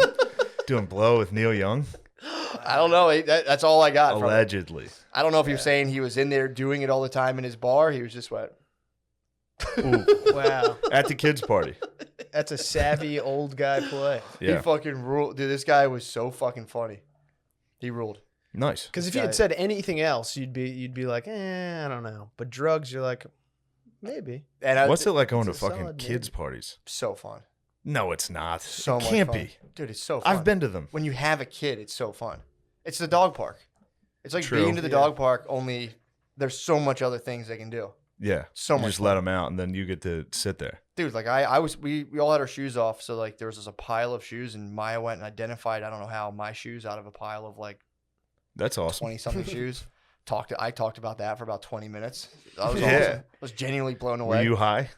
Doing blow with Neil Young? I don't know. That's all I got. From it. Allegedly. I don't know if he was saying he was in there doing it all the time in his bar. He was just what? Ooh. Wow. At the kids' party. That's a savvy old guy play. Yeah. He fucking ruled. Dude, this guy was so fucking funny. He ruled. Nice. Because if This you guy- had said anything else, you'd be like, I don't know. But drugs, you're like, maybe. And What's it like going to it's a fucking solid kids' maybe. parties? So fun. No, it's not. So it much can't fun. be. Dude, it's so fun. I've been to them. When you have a kid, it's so fun. It's the dog park. It's like True. being to the Yeah. dog park, only there's so much other things they can do. Yeah. So You much just fun. let them out, and then you get to sit there. Dude, like we all had our shoes off, so like there was just a pile of shoes, and Maya went and identified, I don't know how, my shoes out of a pile of like That's awesome. 20-something shoes. I talked about that for about 20 minutes. That was Yeah. awesome. I was genuinely blown away. Were you high?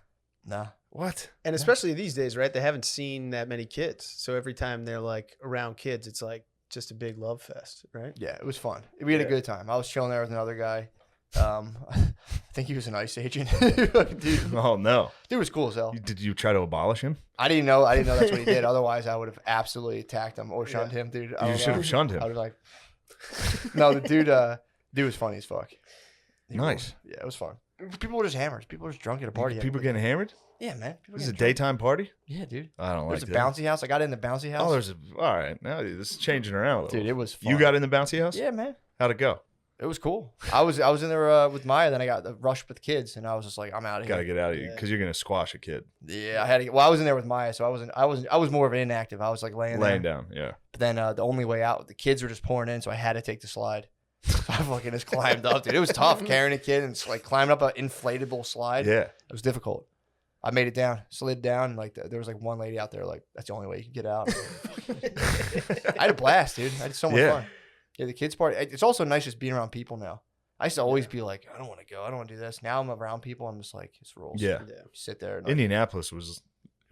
Nah. What? And especially these days, right? They haven't seen that many kids. So every time they're like around kids, it's like just a big love fest, right? Yeah, it was fun. We had a Yeah. good time. I was chilling there with another guy. I think he was an ICE agent. dude Oh, no. was cool as hell. Did you try to abolish him? I didn't know that's what he did. Otherwise, I would have absolutely attacked him or shunned him, dude. I You don't should know. have shunned I him. was like, no, the dude was funny as fuck. He Nice. ruled. Yeah, it was fun. People were just hammered. People were just drunk at a party. People getting hammered? Yeah, man. People This is a getting drunk. daytime party? Yeah, dude. I don't like There's a that. bouncy house. I got in the bouncy house. Oh, there's a. All right. Now this is changing around a little. dude, it was fun. You got in the bouncy house? Yeah, man. How'd it go? It was cool. I was in there with Maya. Then I got rushed with the kids, and I was just like, I'm out of here. Got to get out of here Yeah. because you're going to squash a kid. Yeah, I had to. Well, I was in there with Maya, so I was more of an inactive. I was like laying Laying there. down. Yeah. But then the only way out, the kids were just pouring in, so I had to take the slide. So I fucking just climbed up, dude. It was tough carrying a kid and like climbing up an inflatable slide. Yeah. It was difficult. I made it down, slid down, and like there was like one lady out there, like that's the only way you can get out. I had a blast, dude. I had so much Yeah. fun. Yeah, the kids party. It's also nice just being around people now. I used to always be like, I don't want to go. I don't want to do this. Now I'm around people. I'm just like, it's rules. Yeah. Yeah. Sit there. And like, Indianapolis it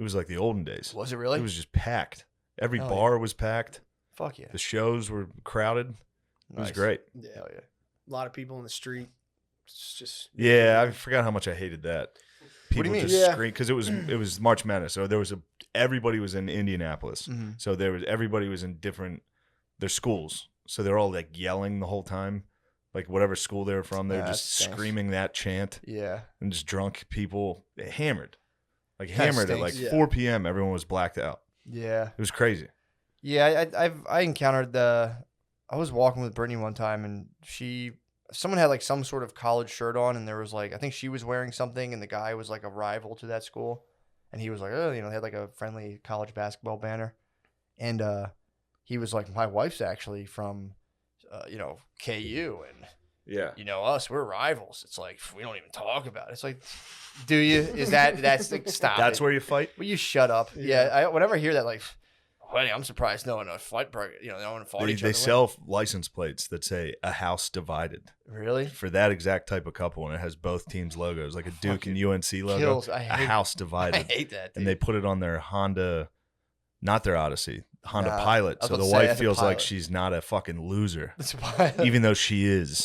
was like the olden days. was it really? It was just packed. Every Hell bar was packed. Fuck yeah. The shows were crowded. It was Nice. great. Yeah. Hell yeah. A lot of people in the street. It's just Yeah, I forgot how much I hated that. People What do you mean? just Yeah. scream because it was March Madness, so there was everybody was in Indianapolis, Mm-hmm. so everybody was in their schools, so they're all like yelling the whole time, like whatever school they were from, they're Yeah, just that stinks. screaming that chant, Yeah. and just drunk people hammered, like Kinda hammered at stinks. like Yeah. 4 p.m. Everyone was blacked out. Yeah. It was crazy. Yeah. I encountered I was walking with Brittany one time, and someone had like some sort of college shirt on, and there was like, I think she was wearing something, and the guy was like a rival to that school, and he was like, oh, you know, they had like a friendly college basketball banner, and he was like, my wife's actually from you know, KU, and Yeah, you know us, we're rivals. It's like we don't even talk about it. It's like, do you? That's like, stop. that's it. where you fight. Will you shut up? Yeah. Yeah. Whenever I hear that, like, well, I'm surprised no one fight. You know, no one fought each They other. sell license plates that say "A House Divided" Really? for that exact type of couple, and it has both teams' logos, like a Duke and UNC logo. Kills. I A hate, House I Divided. hate that. Dude. And they put it on their Honda, not their Odyssey, Honda Nah, Pilot. I was So about the to say, wife that's a feels like Pilot. she's not a fucking loser, That's why. even though she is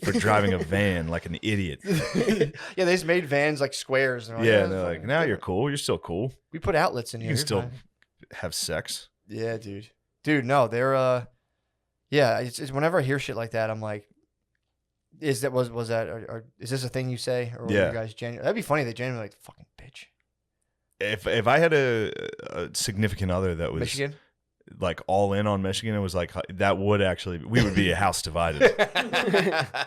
for driving a van like an idiot. Yeah, they just made vans like squares. And Yeah, and they're like, now you're cool. You're still cool. we put outlets in You here. can You're still fine. have sex. Yeah, dude. No, they're yeah. It's whenever I hear shit like that, I'm like, Is that was that? Is this a thing you say? Or were Yeah. you guys genuine? That'd be funny. They genuinely like fucking bitch. If I had a significant other that was Michigan. like all in on Michigan, it was like that would actually we would be a house divided.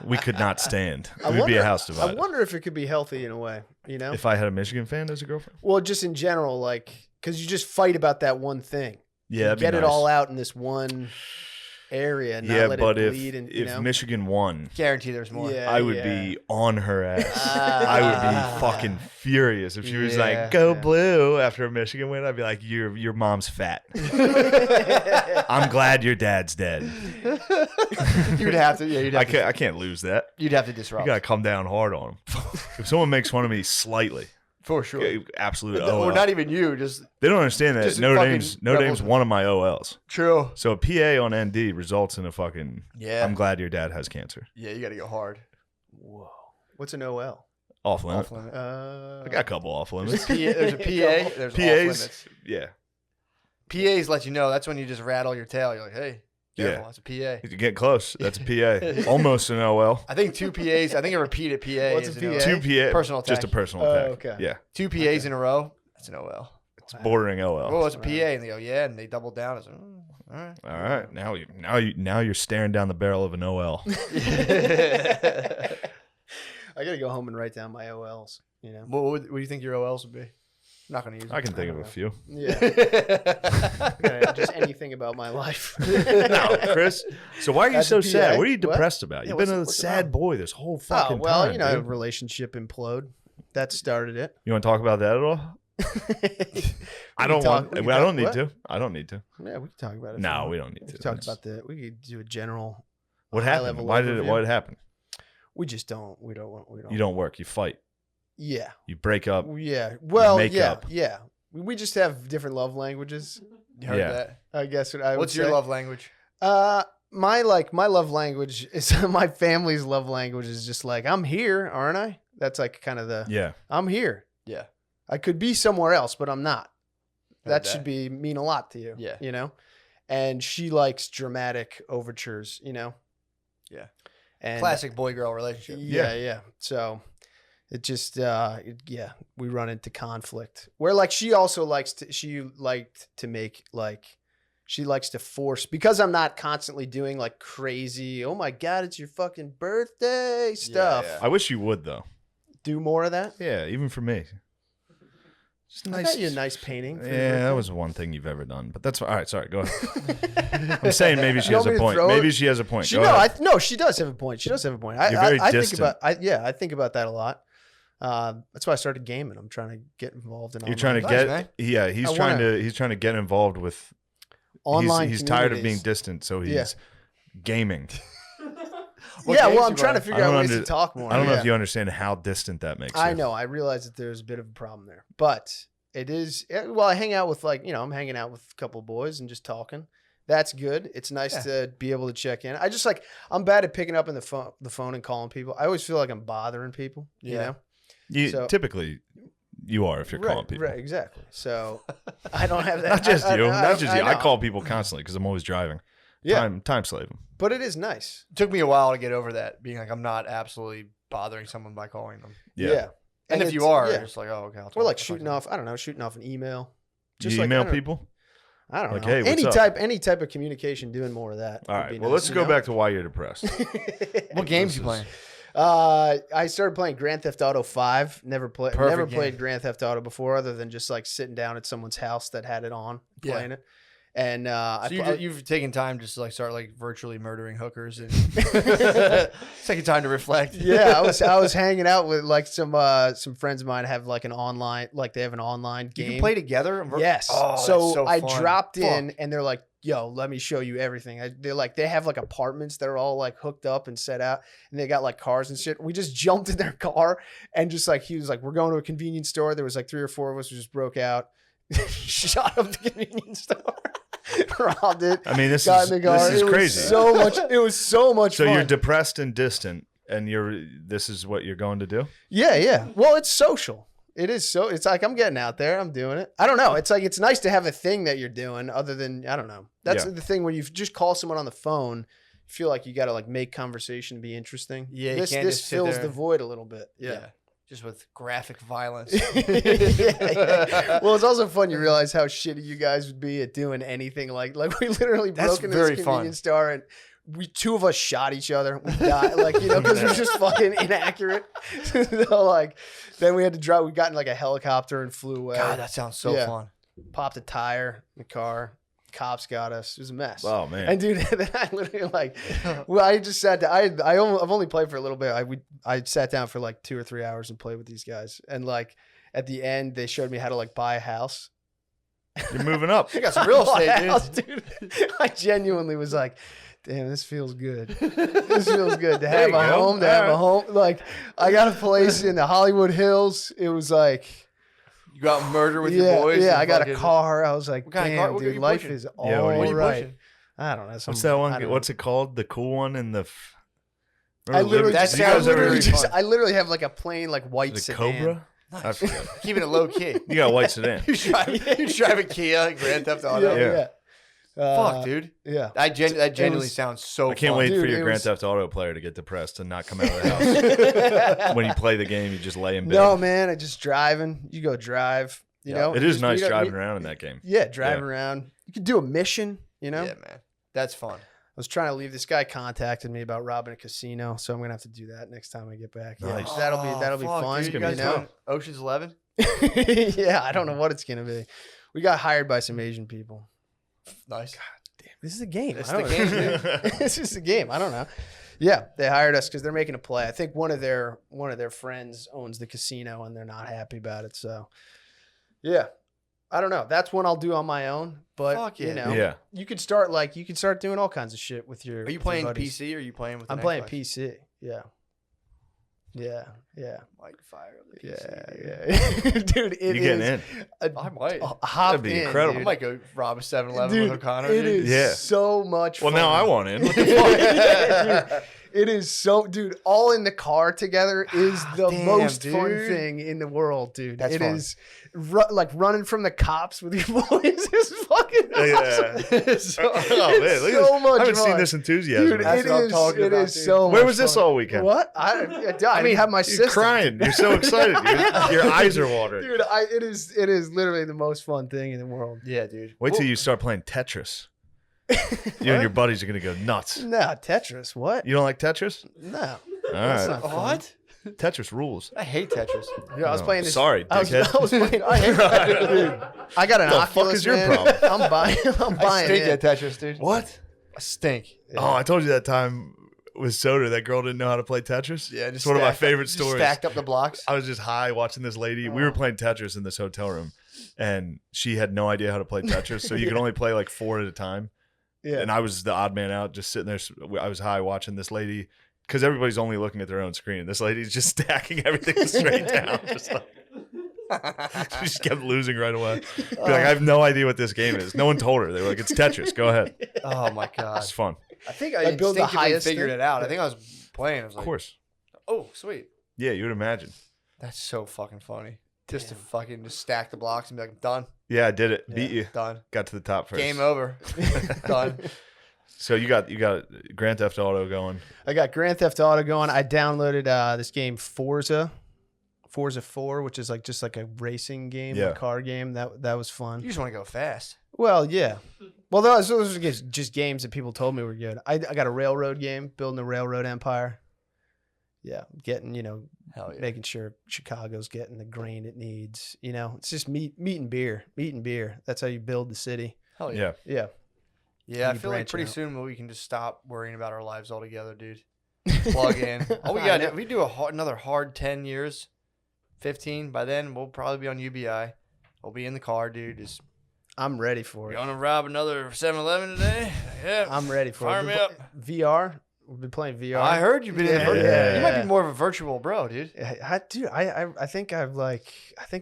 We could not stand. We'd be a house I divided. wonder if it could be healthy in a way, you know? If I had a Michigan fan as a girlfriend, Well, just in general, like, because you just fight about that one thing. yeah, that'd be Get it nice. all out in this one area and not Yeah, let but it if bleed. And, you if know? Michigan won, Guarantee there's more. Yeah. I would be on her ass. I would be fucking furious if she was Yeah, like, "Go yeah. blue" after a Michigan win. I'd be like, "Your mom's fat. I'm glad your dad's dead. You'd have to. Yeah, you'd have I can't lose that. You'd have to You disrupt. gotta come down hard on him. If someone makes fun of me slightly, For sure. absolute Or OL. not even you. Just They don't understand that just Notre fucking Dame's rebels. one of my OLs. true. So a PA on ND results in a fucking. Yeah. I'm glad your dad has cancer. Yeah, you got to go hard. Whoa. What's an OL? Off limit. Off limit. I got a couple off limits. There's a PA. There's off PAs, limits. yeah, PAs let you know. That's when you just rattle your tail. You're like, hey, careful. Yeah. That's a PA. you get close. That's a PA. Almost an OL. I think 2 PAs. I think a repeated PA What's is a an PA? OL. 2 PA, Personal just a attack. personal Oh, attack. okay. Yeah, 2 PAs in a row. That's an OL. it's bordering OL. Oh, it's a PA, and they go, yeah, and they double down. It's like, all right. All right, now you're staring down the barrel of an OL. I got to go home and write down my OLs, you know? What do you think your OLs would be? I'm not going to use them. I can think of a few. Yeah. Just anything about my life. No, Chris. So why are you That's so a PA? sad? What are you What? depressed about? Yeah, You've been a what's it sad about? boy this whole Oh, fucking well, time. you know, dude. relationship implode. That started it. You want to talk about that at all? I don't want. I don't need to. I don't need to. Yeah, we can talk about it. if you No, want. we don't need We to. can talk It's- about the. We could do a general. What happened? high-level Why did it? overview. What happened? We just don't. We don't want. We don't. You don't work. You fight. Yeah. You break up. Yeah. Well. make Yeah. up. Yeah. We just have different love languages. You heard Yeah. that? I guess what I would What's your say. love language? My love language is my family's love language is just like I'm here, aren't I? That's like kind of the Yeah. I'm here. Yeah. I could be somewhere else, but I'm not. Heard That that. should mean a lot to you. Yeah. You know? And she likes dramatic overtures, you know? Yeah. And Classic boy-girl relationship. Yeah. So it just we run into conflict. Where like she likes to force, because I'm not constantly doing like crazy, oh my God, it's your fucking birthday stuff. yeah. I wish you would though. Do more of that. Yeah, even for me. Just I got you a nice painting. for your Yeah, that birthday. was one thing you've ever done, but that's all right. Sorry, go ahead. I'm saying maybe she You has want a me to point. throw it? Maybe she has a point. She Go no, ahead. she does have a point. She does have a point. You're very I think distant. I think about that a lot. That's why I started gaming. I'm trying to get involved in. You're trying to Nice, get. man. Yeah, he's I trying wanna- to. He's trying to get involved with. online. He's tired of being communities. distant, so he's Yeah. gaming. What Yeah, games well, I'm you trying to play? figure I out don't ways to under- talk more. I don't know Yeah. if you understand how distant that makes you. I know. I realize that there's a bit of a problem there, but it is. Well, I hang out with I'm hanging out with a couple of boys and just talking. That's good. It's nice Yeah. to be able to check in. I just I'm bad at picking up in the phone and calling people. I always feel like I'm bothering people. You Yeah. know. You So- typically you are if you're calling people. Right. Exactly. So I don't have that. Not just you. Not just you. I know. call people constantly because I'm always driving. Yeah, Time slaving. but it is nice. It took me a while to get over that, being like, I'm not absolutely bothering someone by calling them. Yeah. And if you it's- are, yeah. it's like, oh, okay. I'll Or talk- like I'll shooting talk off. I don't know, shooting off an email. You like, email I don't- people. I don't Like, know. hey, what's Any type of communication, doing more of that. All would right. be Well, nice, let's you go know? back to why you're depressed. What games This you is- playing? I started playing Grand Theft Auto 5. Never Perfect played game. Grand Theft Auto before, other than just like sitting down at someone's house that had it on, Yeah. playing it. And So you've taken time just to like start like virtually murdering hookers and taking time to reflect. yeah, I was hanging out with like some friends of mine have like an online, like they have an online You game. can play together. Yes. Oh, that's so I fun. dropped in Fuck. and they're like, yo, let me show you everything. They have like apartments that are all like hooked up and set out, and they got like cars and shit. We just jumped in their car and just like, he was like, we're going to a convenience store. There was like 3 or 4 of us who just broke out, shot up the convenience store, robbed it. I mean, this got is in the car. this is It was crazy. It was so much So fun. you're depressed and distant, and this is what you're going to do. Yeah. Well, it's social. It is so. It's like I'm getting out there. I'm doing it. I don't know. It's like it's nice to have a thing that you're doing other than I don't know. That's Yeah. the thing when you just call someone on the phone. feel like you got to like make conversation be interesting. Yeah, you this can't this just sit fills there. the void a little bit. Yeah. Just with graphic violence. Yeah. Well, it's also fun. You realize how shitty you guys would be at doing anything. Like we literally That's broke into very this fun. convenience store and two of us shot each other. We died, like because we're just fucking inaccurate. So like, then we had to drive. We got in like a helicopter and flew away. God, that sounds so Yeah. fun. Popped a tire in the car. Cops got us. It was a mess. Oh man. And dude, then I literally like, well, I just sat down. I've only played for a little bit. I sat down for like 2 or 3 hours and played with these guys. And like at the end, they showed me how to like buy a house. You're moving up. You got some real Buy a estate, house, dude. dude. I genuinely was like, damn, this feels good. This feels good to There have you a go. home. To have a home. Like I got a place in the Hollywood Hills. It was like. You go out and murder with Yeah, your boys. yeah. and I got a fucking- car. I was like, What kind of damn, car- what are dude, you life pushing? is Yeah, what are all you right. pushing? I don't know. What's that I one? don't What's know. it called? The cool one in the. I literally, That just, sounds I, literally very just fun. I literally have like a plain like white the sedan. Cobra. I Nice. forget. Keeping it low key. You got a white sedan. You drive a Kia, Grand Theft Auto. Yeah. Fuck, dude. Yeah. That genuinely was- sounds so I can't fun. wait Dude, for your it Grand was- Theft Auto player to get depressed and not come out of the house. When you play the game, you just lay in bed. No, man. I just driving. You go drive. You know. It You is just nice meet up- driving meet- around in that game. Yeah, driving around. You could do a mission. You know. Yeah, man. That's fun. I was trying to leave. This guy contacted me about robbing a casino, so I'm gonna have to do that next time I get back. Yeah, Nice. that'll be fuck, fun. Dude, you gonna guys be know. doing Ocean's 11? Yeah, I don't know what it's gonna be. We got hired by some Asian people. Nice. Damn, this is a game. It's I don't the game, know. dude. This is a game. I don't know. Yeah, they hired us because they're making a play. I think one of their friends owns the casino and they're not happy about it. So, yeah, I don't know. That's one I'll do on my own. But Fuck yeah, you know, Yeah. you can start doing all kinds of shit with your. Are you with your playing buddies. PC or are you playing with I'm an playing Xbox? PC. Yeah. Yeah. Yeah. Might fire up the Yeah. PC. Yeah. Dude, it You getting is in? I might. hop That'd be in, incredible. I dude. might go rob a 7-Eleven Dude, with O'Connor. it dude. is Yeah. so much Well, fun. now I want in. What the fuck? Dude, it is so, dude. All in the car together is the Damn, most fun dude. thing in the world, dude. That's It fun. is like running from the cops with your boys is fucking Yeah. awesome. It's so, Oh, man, it's look at so much I haven't fun. seen this enthusiasm. Dude, That's it what I'm is. talking It about, is dude. so. Where much was this fun. all weekend? What? I didn't have my You're sister. crying. You're so excited. Your eyes are watering. Dude, it is literally the most fun thing in the world. Yeah, dude. Wait till you start playing Tetris. You and your buddies are gonna go nuts. No, Tetris. What? You don't like Tetris? No. All That's right. not fun. What? Tetris rules. I hate Tetris. Dude, I was Oh, playing this. sorry, I was dickhead. playing. I hate Tetris, dude. I got an The Oculus. fuck is your man. problem? I'm buying. I'm I buying stink it. at Tetris, dude. What? I stink. Oh, I told you that time with Soda, that girl didn't know how to play Tetris. Yeah, it's one of my stacked- favorite just stories. Stacked up the blocks. I was just high watching this lady. We were playing Tetris in this hotel room, and she had no idea how to play Tetris, so you could only play like 4 at a time. Yeah. And I was the odd man out, just sitting there. I was high watching this lady because everybody's only looking at their own screen. This lady's just stacking everything straight down. Just like, she just kept losing right away. Be like, I have no idea what this game is. No one told her. They were like, it's Tetris. Go ahead. Oh my god. It's fun. I think I I built the instinctively highest figured thing. it out. I think I was playing. I was Of like, course. oh, sweet. Yeah, you would imagine. That's so fucking funny. Just to Damn. fucking just stack the blocks and be like, done, Yeah, I did it. Yeah. Beat you. done. Got to the top first. Game over. Done. So you got Grand Theft Auto going. I got Grand Theft Auto going. I downloaded this game Forza 4, which is like just like a racing game, Yeah. a car game. That was fun. You just want to go fast. Well, yeah. Well, those were just games that people told me were good. I got a railroad game, building a railroad empire. Yeah, getting, Hell yeah. making sure Chicago's getting the grain it needs. It's just meat and beer. That's how you build the city. Hell yeah. Yeah. Yeah. Yeah, I You feel like branch pretty out. soon we can just stop worrying about our lives altogether, dude. Plug in. All we I got know. if we do another hard 10 years, 15, by then we'll probably be on UBI. We'll be in the car, dude. Just I'm ready for you it. want to rob another 7-Eleven today? Yeah. I'm ready for Fire it. me up. VR. We've been playing VR. I heard you've been in. Yeah. You might be more of a virtual bro, dude. I think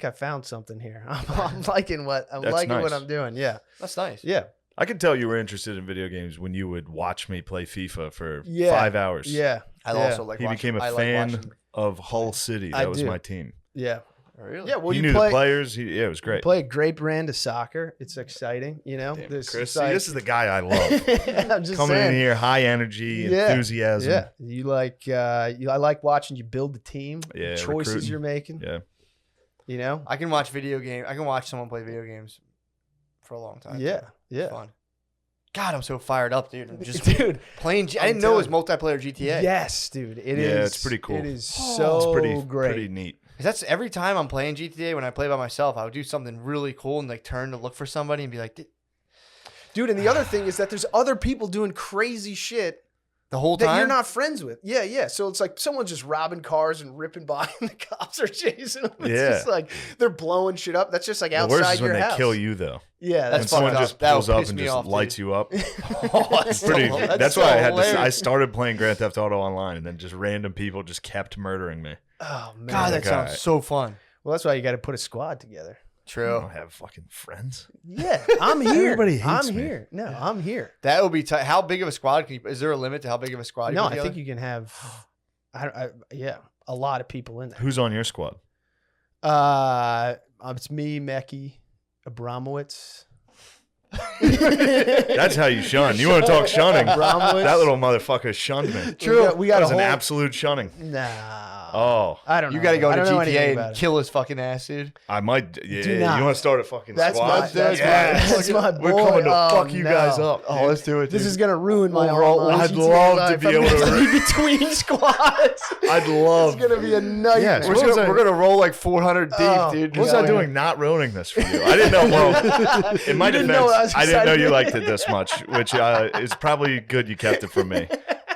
I found something here. I'm liking what That's nice. I'm doing. Yeah. That's nice. Yeah. I could tell you were interested in video games when you would watch me play FIFA for Yeah. 5 hours. Yeah. I Yeah. also like He watching, became a I like fan watching- of Hull City. I That was do. my team. Yeah. Really? Yeah, well, he you knew play, the players. It was you great. play a great brand of soccer. It's exciting, you know. Damn, This Chris, is see, like- this is the guy I love. I'm just Coming saying. in here, high energy, enthusiasm. Yeah, you like. I like watching you build the team. Yeah, the choices recruiting. you're making. Yeah. You know. I can watch video game. I can watch someone play video games for a long time. Yeah, too. yeah. It's fun. God, I'm so fired up, dude. I'm just Dude, playing. I I'm didn't know it was telling multiplayer GTA. yes, dude. It is. Yeah, it's pretty cool. It is Oh, so It's pretty great. neat. 'Cause that's every time I'm playing GTA. When I play by myself, I would do something really cool and like turn to look for somebody and be like, Dude, and the other thing is that there's other people doing crazy shit the whole that time. you're not friends with. Yeah, yeah. So it's like someone's just robbing cars and ripping by and the cops are chasing them. It's Yeah. just like they're blowing shit up. That's just like The outside worst is when your they house. kill you, though. Yeah, When That's that's someone fucked up. just That pulls would up piss and me just off, lights dude. you up. Oh, that's Pretty. so- That's so why I hilarious. started playing Grand Theft Auto Online, and then just random people just kept murdering me. oh man. God, that Okay. sounds so fun. Well, that's why you got to put a squad together. I True. don't have fucking friends. Yeah, I'm here. Everybody hates I'm me. here. No, I'm here. That would be tight. How big of a squad can you? Is there a limit to how big of a squad? No, you I put think together? you can have. Yeah, a lot of people in there. Who's on your squad? It's me, Mekki, Abramowitz. That's how you shun. You want to talk shunning? Abramowitz. That little motherfucker shunned me. True. We got That was a an whole. absolute shunning. Nah. Oh, I don't know. You got to go I to don't know anything GTA about and it. kill his fucking ass, dude. I might. Yeah, Do you not. want to start a fucking That's squad? my. That's Yeah. my. That's my boy. We're coming to Oh, fuck you guys no. up. Oh, let's do it. This dude. is gonna ruin my Overall, online I'd GTA love to life. be I'm able gonna to- be between squads. I'd love. It's gonna be a nightmare. Yes. We're What was gonna, I- we're gonna roll like 400 deep, Oh, dude. What was Just I like- doing not ruining this for you? I didn't know. Well, in my You didn't know defense, I was I didn't know excited. you liked it this much, which is probably good you kept it from me.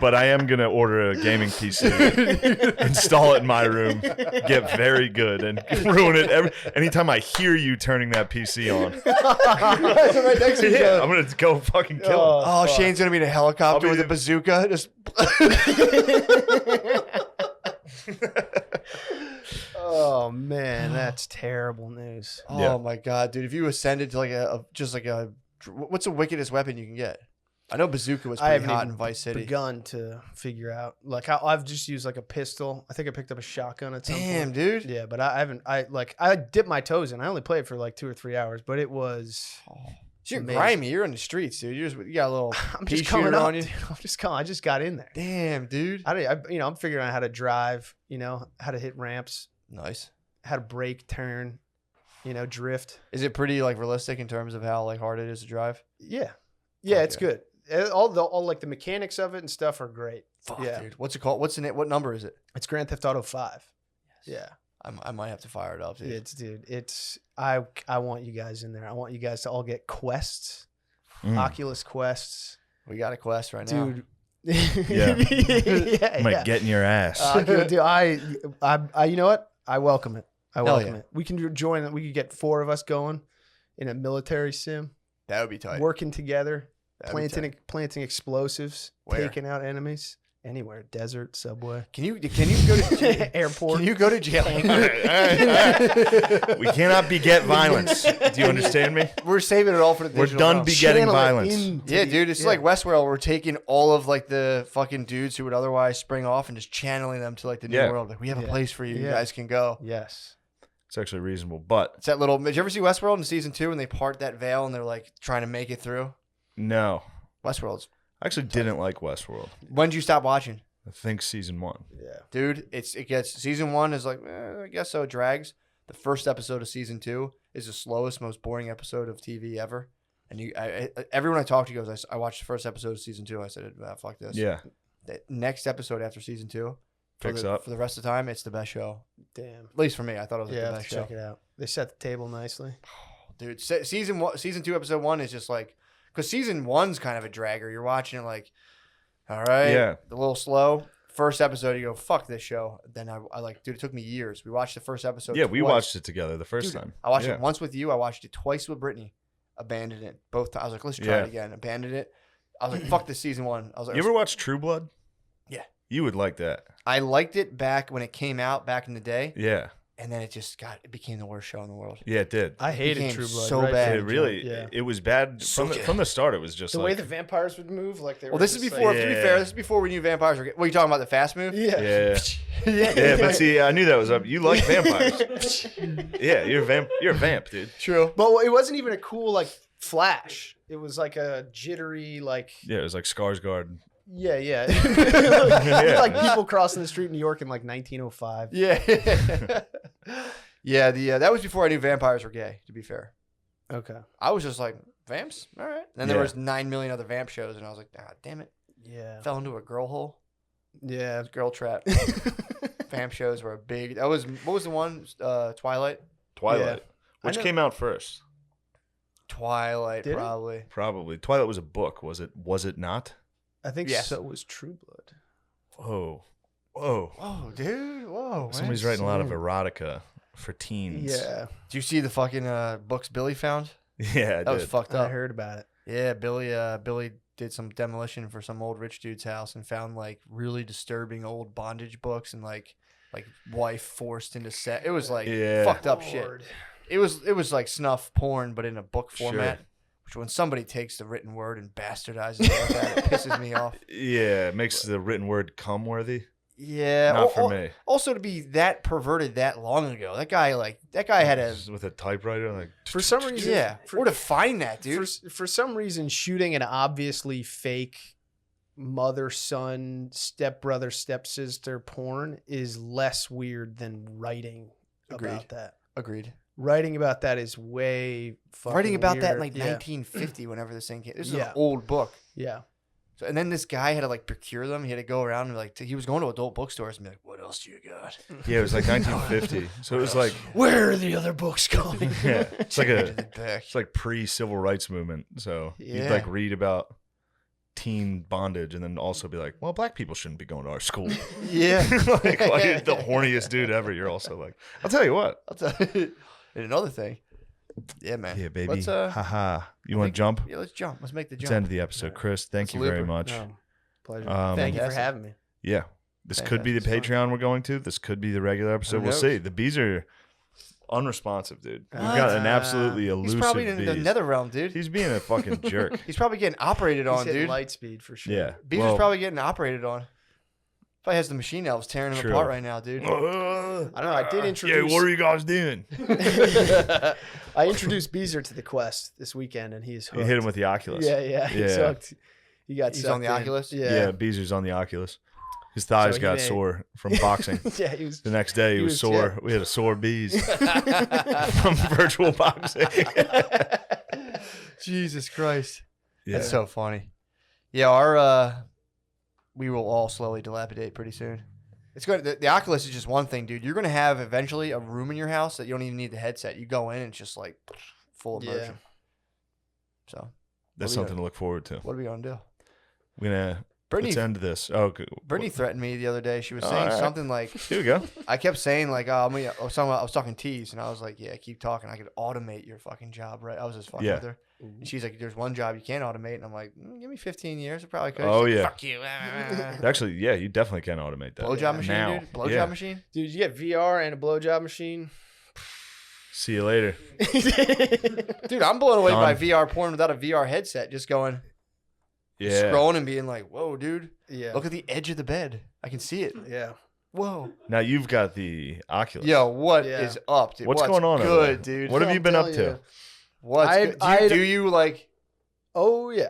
But I am going to order a gaming PC, install it in my room, get very good, and ruin it. Anytime I hear you turning that PC on, right next to each yeah, other. I'm going to go fucking kill him. Oh, Shane's gonna be in a helicopter I'll be with a bazooka. Just Oh man, that's terrible news. oh Yeah. my god, dude! If you ascended to like just like a what's the wickedest weapon you can get? I know bazooka was I pretty haven't hot even in Vice City. begun to figure out. Like I've just used like a pistol. I think I picked up a shotgun at some Damn, point. dude. Yeah, but I haven't. I dipped my toes in. I only played for like 2 or 3 hours, but it was. So you're Amazing. grimy. You're in the streets, dude. You got a little I'm pea just coming shooter up. on you. Dude. I just got in there. Damn, dude. I'm figuring out how to drive. How to hit ramps, Nice. how to brake, turn, drift. Is it pretty like realistic in terms of how like hard it is to drive? Yeah, it's Okay. good. All like the mechanics of it and stuff are great. Fuck, Yeah. dude. What's it called? What's in it? What number is it? It's Grand Theft Auto 5. Yeah. I might have to fire it up, dude. I want you guys in there. I want you guys to all get quests, Mm. Oculus quests, We got a quest right now. dude. Yeah. yeah, I'm like, get in your ass. dude, I, you know what? I welcome it. I Hell welcome yeah. it. We can join. We could get 4 of us going in a military sim, That would be tight. working together, That'd be tight. planting explosives, Where? taking out enemies anywhere. Desert, subway, Can you go to airport. Can you go to jail? We cannot beget violence. Do you understand me? We're saving it all for the We're digital done realm. begetting Channel it violence. into Yeah, the- dude, it's like Westworld. We're taking all of like the fucking dudes who would otherwise spring off and just channeling them to like the new Yeah. world. Like we have a Yeah. place for you. You Yeah. guys can go. Yes. It's actually reasonable, but It's that little. Did you ever see Westworld in season 2 when they part that veil and they're like trying to make it through? no. Westworld's. I actually didn't like Westworld. When did you stop watching? I think season 1. Yeah. Dude, it gets season 1 is like I guess so, it drags. The first episode of season 2 is the slowest, most boring episode of TV ever. And everyone I talked to goes, I watched the first episode of season 2. I said, fuck this. Yeah. The next episode after season 2 Picks up. for the rest of the time. It's the best show, Damn. at least for me. I thought it was like, Yeah, the I have best to show. check it out. They set the table nicely. Dude, season 2, episode 1 is just like, because season 1's kind of a dragger. You're watching it like, all right, Yeah. a little slow. First episode, you go, fuck this show. Then I like, dude, it took me years. We watched the first episode. Yeah, we twice. watched it together the first Dude, time. I watched Yeah. it once with you. I watched it twice with Brittany. Abandoned it both times. I was like, let's try Yeah. it again. Abandoned it. I was like, fuck this season 1. I was like, You ever watch True Blood? Yeah. You would like that. I liked it back when it came out back in the day. Yeah. and then it became the worst show in the world. Yeah, it did. I hated became True Blood so right bad. from It the really, jump. Yeah. it was bad from the start. It was just The like, way the vampires would move, like they were. Well, this is just before. Like, To be fair, this is before we knew vampires were. What are you talking about? The fast move? yeah. yeah, but see, I knew that was up. You like vampires. Yeah, you're a vamp, dude. True. But it wasn't even a cool like flash. It was like a jittery like. Yeah, it was like Skarsgård. Yeah. Yeah. Like people crossing the street in New York in like 1905. Yeah. Yeah. That was before I knew vampires were gay. To be fair, Okay. I was just like vamps. All right. Then there Yeah. was 9 million other vamp shows, and I was like, ah, damn it. Yeah. Fell into a girl hole. Yeah. Girl trap. Vamp shows were a big. What was the one? Twilight. Twilight. Yeah. Which I know- came out first? Twilight, Did it? probably. Probably. Twilight was a book, was it? Was it not? I think Yes. so was True Blood. Whoa. Whoa, dude. Whoa. Somebody's man. writing a lot of erotica for teens. Yeah. Do you see the fucking books Billy found? Yeah, I That was did. fucked I up. heard about it. Yeah, Billy did some demolition for some old rich dude's house and found like really disturbing old bondage books and like wife forced into set. It was like Yeah. fucked up shit. Lord. It was like snuff porn, but in a book Sure. format. Which when somebody takes the written word and bastardizes it like that, it pisses me off. Yeah, it makes the written word cum worthy. Yeah, Not for me. Also, to be that perverted that long ago, that guy had a Just with a typewriter, like For some reason, yeah. Or to find that dude. For some reason, shooting an obviously fake mother, son, stepbrother, stepsister porn is less weird than writing Agreed. about that. Agreed. Writing about that is way fucking Writing about that in weirder. like 1950, whenever this thing came. This is Yeah. an old book. Yeah. So, and then this guy had to like procure them. He had to go around and like he was going to adult bookstores and be like, "What else do you got?" yeah, it was like 1950. So it was like Where are the other books going? yeah, it's like Into a the back. it's like pre-civil rights movement. So Yeah. you'd like read about teen bondage and then also be like, well, black people shouldn't be going to our school. Yeah. Like you're the horniest dude ever. You're also like, I'll tell you what. I'll tell you. And another thing. Yeah, man. Yeah, baby. Let's Haha. You want to jump? Yeah, let's jump. Let's make the Let's jump. end the episode. Chris, thank Let's you very looper. much. No, pleasure. Thank you for Fantastic. having me. Yeah. This could be the Fantastic. Patreon we're going to. This could be the regular episode. Who We'll knows? see. The bees are unresponsive, dude. We've What? got an absolutely elusive He's probably in the bees. nether realm, dude. He's being a fucking jerk. He's probably getting operated He's on, hitting dude. light speed for sure. Yeah. Beezer's probably getting operated on. Probably has the machine elves tearing him True. apart right now, dude. I don't know. I did Yeah, introduce. what are you guys doing? I introduced Beezer to the Quest this weekend, and he's hooked. You hit him with the Oculus. Yeah, he's Yeah. hooked. He got He's on the sucked in. Oculus? Yeah, Beezer's on the Oculus. His thighs So he got may- sore from boxing. Yeah, he was. The next day he was sore. yeah. We had a sore bees from virtual boxing. Jesus Christ. Yeah. That's so funny. Yeah, our we will all slowly dilapidate pretty soon. It's good. The Oculus is just one thing, dude. You're gonna have eventually a room in your house that you don't even need the headset. You go in and it's just like full immersion. So That's What are we something to look forward to. what are we gonna do? We're gonna Brittany, let's end this. Oh, good. Brittany threatened me the other day. She was All saying right. something like, Here we go. I kept saying like, oh, I was talking tease, and I was like, yeah, keep talking. I could automate your fucking job, right? I was just fucking Yeah. with her. And she's like, there's one job you can't automate, and I'm like, give me 15 years, I probably could. Oh, She's like, yeah. fuck you. Actually, yeah, you definitely can automate that. Blowjob machine, now. dude. Blowjob Yeah. machine. Dude, you get VR and a blowjob machine. See you later. Dude, I'm blown away by Done. VR porn without a VR headset. Just going, Yeah. scrolling and being like, whoa, dude, Yeah. look at the edge of the bed. I can see it. Yeah. Whoa. Now you've got the Oculus. Yo, what is Yeah. up, dude? What's going on over there? good, dude? What have you I'm been up telling to? you. What's I- good? I- Do you like? Oh yeah.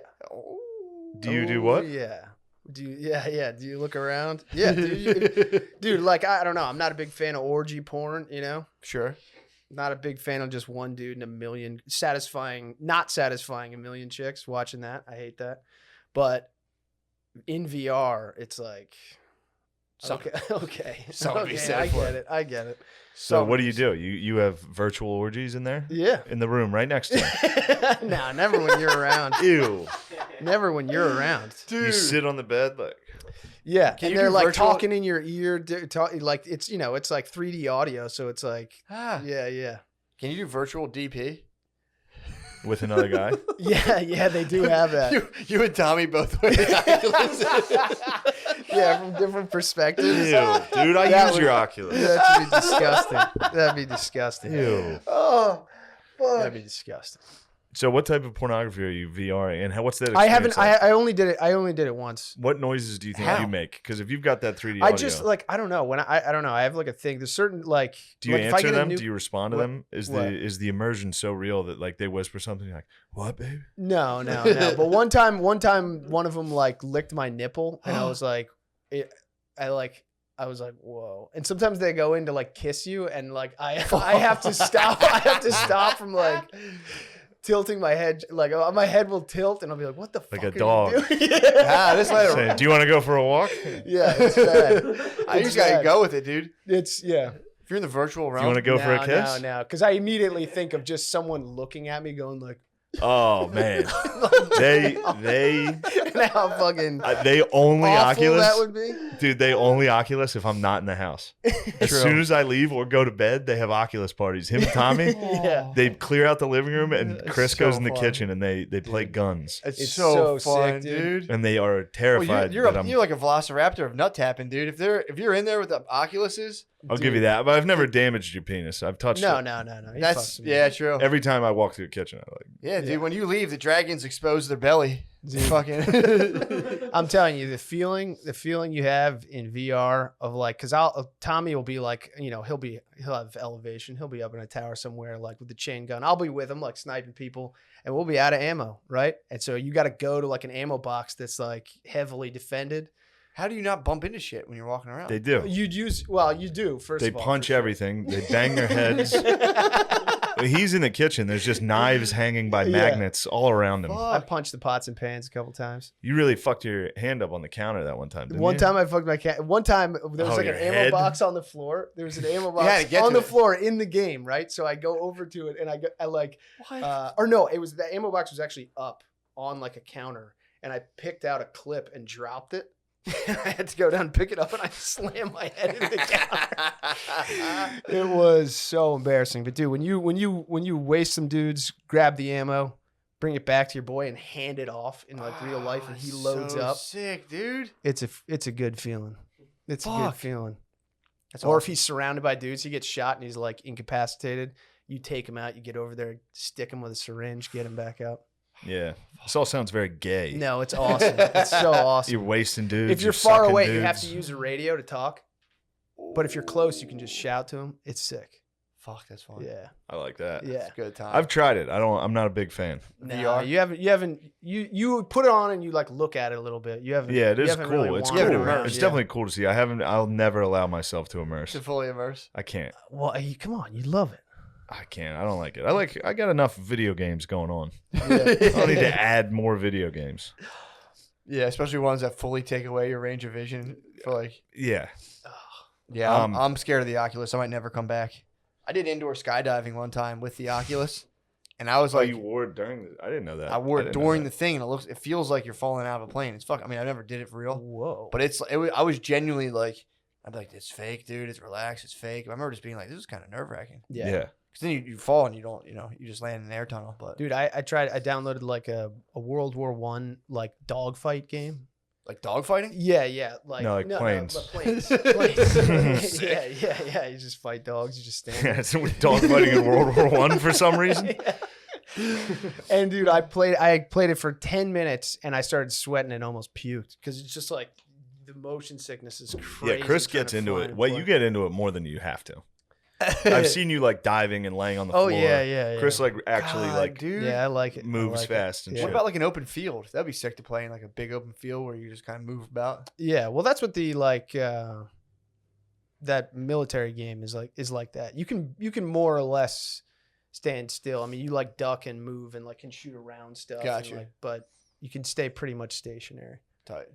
Do you do Oh, what? Yeah. Do you, yeah. Do you look around? Yeah, dude. Like I don't know. I'm not a big fan of orgy porn. You know, Sure. not a big fan of just one dude and a million not satisfying a million chicks watching that. I hate that. But in VR, it's like. Something- Okay. something to be Okay, said I for get it. it. I get it. So what do you do? You have virtual orgies in there? Yeah. In the room right next to you. No, never when you're around. Ew. Never when you're around. You sit on the bed like Yeah, Can and you they're do like virtual- talking in your ear, like it's it's like 3D audio, so it's like Ah. yeah. Can you do virtual DP? with another guy. Yeah, they do have that. You and Tommy both wear the Oculus. Yeah, from different perspectives. Ew, dude, I That use would- your Oculus. That'd be disgusting. That'd be disgusting. Ew. Oh, fuck. That'd be disgusting. So what type of pornography are you VRing, and what's that I experience haven't. like? I only did it. I only did it once. What noises do you think How? you make? Because if you've got that 3D I audio, just like I don't know when I don't know. I have like a thing. There's certain like. do you like, if I answer get a them? new- Do you respond to What- them? Is the immersion so real that like they whisper something you're like, "What, babe?" No. But one time, one of them like licked my nipple, and I was like, I was like, whoa. And sometimes they go in to like kiss you, and like I have to stop. I have to stop from like tilting my head. Like my head will tilt, and I'll be like, what the fuck? Like a are dog. You doing? Yeah. This later. Saying, "Do you want to go for a walk?" Yeah, it's bad. I It's just gotta bad. go with it, dude. It's yeah. If you're in the virtual Do realm, you want to go for a kiss? No, because I immediately think of just someone looking at me, going like, Oh man, they and how fucking they only awful Oculus, that would be. dude. They only Oculus if I'm not in the house. As True. soon as I leave or go to bed, they have Oculus parties. Him and Tommy, Yeah. they clear out the living room, and It's Chris so goes in the fun. kitchen and they play guns, it's so so fun, sick, dude. dude. and they are Well, terrified. you're that I'm- like a velociraptor of nut tapping, dude. If you're in there with the Oculuses, I'll give you that, but I've never damaged your penis. I've touched No. it. You that's fucked me. yeah, true. Every time I walk through the kitchen, I like. Yeah, dude. Yeah. When you leave, the dragons expose their belly. Dude. Fucking. I'm telling you, the feeling you have in VR of like, because Tommy will be like, he'll have elevation, he'll be up in a tower somewhere like with the chain gun. I'll be with him like sniping people, and we'll be out of ammo, right? And so you got to go to like an ammo box that's like heavily defended. How do you not bump into shit when you're walking around? They do. You do first. They of all, punch for sure. everything. They bang their heads. He's in the kitchen. There's just knives hanging by Yeah. magnets all around him. I punched the pots and pans a couple times. You really fucked your hand up on the counter that one time. Didn't One you? time I fucked my cat. One time there was Oh, like an your ammo head? box on the floor. There was an ammo You had to box get on to the it. floor in the game, right? So I go over to it and I like, or no, it was the ammo box was actually up on like a counter, and I picked out a clip and dropped it. And I had to go down and pick it up, and I slammed my head into the counter. It was so embarrassing. But dude, when you waste some dudes, grab the ammo, bring it back to your boy, and hand it off in like real life, and he loads so up. Sick, dude. It's a good feeling. It's a good Fuck. feeling. That's Or if awesome. he's surrounded by dudes, he gets shot and he's like incapacitated. You take him out. You get over there, stick him with a syringe, get him back out. Yeah. This all sounds very gay. No, it's awesome. It's so awesome. You're wasting dudes. If you're far sucking away, dudes. you have to use a radio to talk. But if you're close, you can just shout to him. It's sick. Fuck, that's fun. Yeah, I like that. yeah. It's a good time. I've tried it. I'm not a big fan. No, VR? you haven't. You put it on and you like look at it a little bit. You haven't. Yeah, it you is haven't cool. really It's wandered cool. around, It's yeah. definitely cool to see. I'll never allow myself to immerse. to fully immerse. I can't. Well, come on, you love it. I can't. I don't like it. I got enough video games going on. Yeah. I don't need to add more video games. Yeah, especially ones that fully take away your range of vision. For like, Yeah. yeah, Um, I'm scared of the Oculus. I might never come back. I did indoor skydiving one time with the Oculus, and I was like, you wore it during the... I didn't know that. I wore it didn't know during the that. thing, and it feels like you're falling out of a plane. It's fuck. I mean, I never did it for real, Whoa. but I was genuinely like, I'd be like, it's fake, dude. It's relaxed. It's fake. I remember just being like, this is kind of nerve wracking. yeah. Yeah. Because then you fall and you don't, you just land in an air tunnel. But Dude, I downloaded like a World War I like dogfight game. like dogfighting. Yeah, like No, like planes. but planes. Planes. yeah. You just fight dogs. You just stand. Yeah, so we're dogfighting in World War One for some reason. And dude, I played it for 10 minutes and I started sweating and almost puked because it's just like the motion sickness is crazy. Yeah, Chris trying gets to into fly it. and Well, play. you get into it more than you have to. I've seen you like diving and laying on the Oh floor. yeah. Chris like actually God, like dude. Yeah, I like it. I moves like it. fast and Yeah. What shit. about like an open field? That'd be sick to play in like a big open field where you just kind of move about. Yeah, well, that's what the like that military game is like that. You can more or less stand still. I mean, you like duck and move and like can shoot around stuff. and, Gotcha. like, but you can stay pretty much stationary. Tight.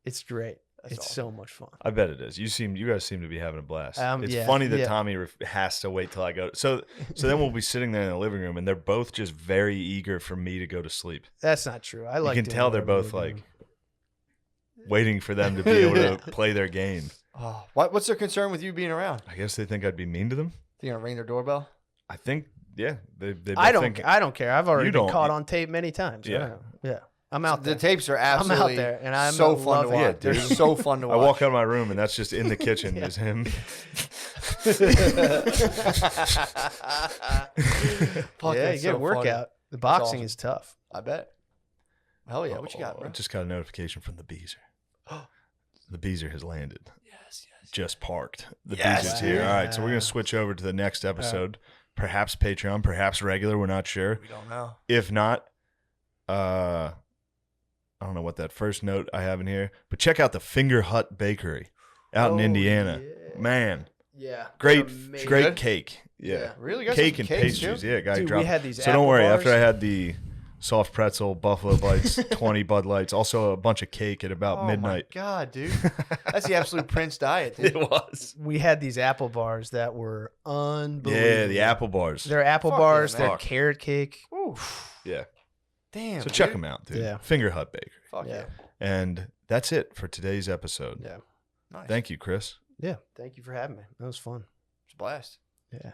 It's great. That's It's awesome. so much fun. I bet it is. You guys seem to be having a blast. It's Yeah, funny that yeah. Tommy has to wait till I go. So then we'll be sitting there in the living room, and they're both just very eager for me to go to sleep. That's not true. I like. You can doing tell they're whatever both you're like doing. waiting for them to be able to play their game. Oh, what's their concern with you being around? I guess they think I'd be mean to them. They gonna ring their doorbell? I think, yeah, they I both don't. think, I don't care. I've already You been don't- caught on tape many times. Yeah. I don't know. Yeah. I'm out there. The tapes are absolutely there, and I'm so fun to loving watch. it. They're so fun to I watch. walk out of my room and that's just in the kitchen is him. Yeah, Fuck, you that's get a so workout. funny. The boxing awesome. is tough. I bet. Hell yeah. What you got, I bro? just got a notification from the Beezer. The Beezer has landed. Yes. Just parked. The Yes, Beezer's here. dude. All right, so we're going to switch over to the next episode. Perhaps Patreon, perhaps regular. We're not sure. We don't know. If not, I don't know what that first note I have in here, but check out the Finger Hut Bakery out in Indiana. Yeah. Man, Yeah. great Amazing. great cake. Yeah. Really? Got Cake some and cakes, pastries. too? Yeah, guy Dude, we dropped. had these So don't apple worry. bars. After I had the soft pretzel, Buffalo Bites, 20 Bud Lights, also a bunch of cake at about Oh midnight. my God, dude. That's the absolute Prince diet, dude. It was. We had these apple bars that were unbelievable. Yeah, the apple bars. They're apple Fuck bars. yeah, They're man. carrot cake. Ooh. Yeah. Damn. So check dude. them out, dude. Yeah. Finger Hut Bakery. Fuck Yeah. yeah. And that's it for today's episode. Yeah. Nice. Thank you, Chris. Yeah. Thank you for having me. That was fun. It's a blast. Yeah.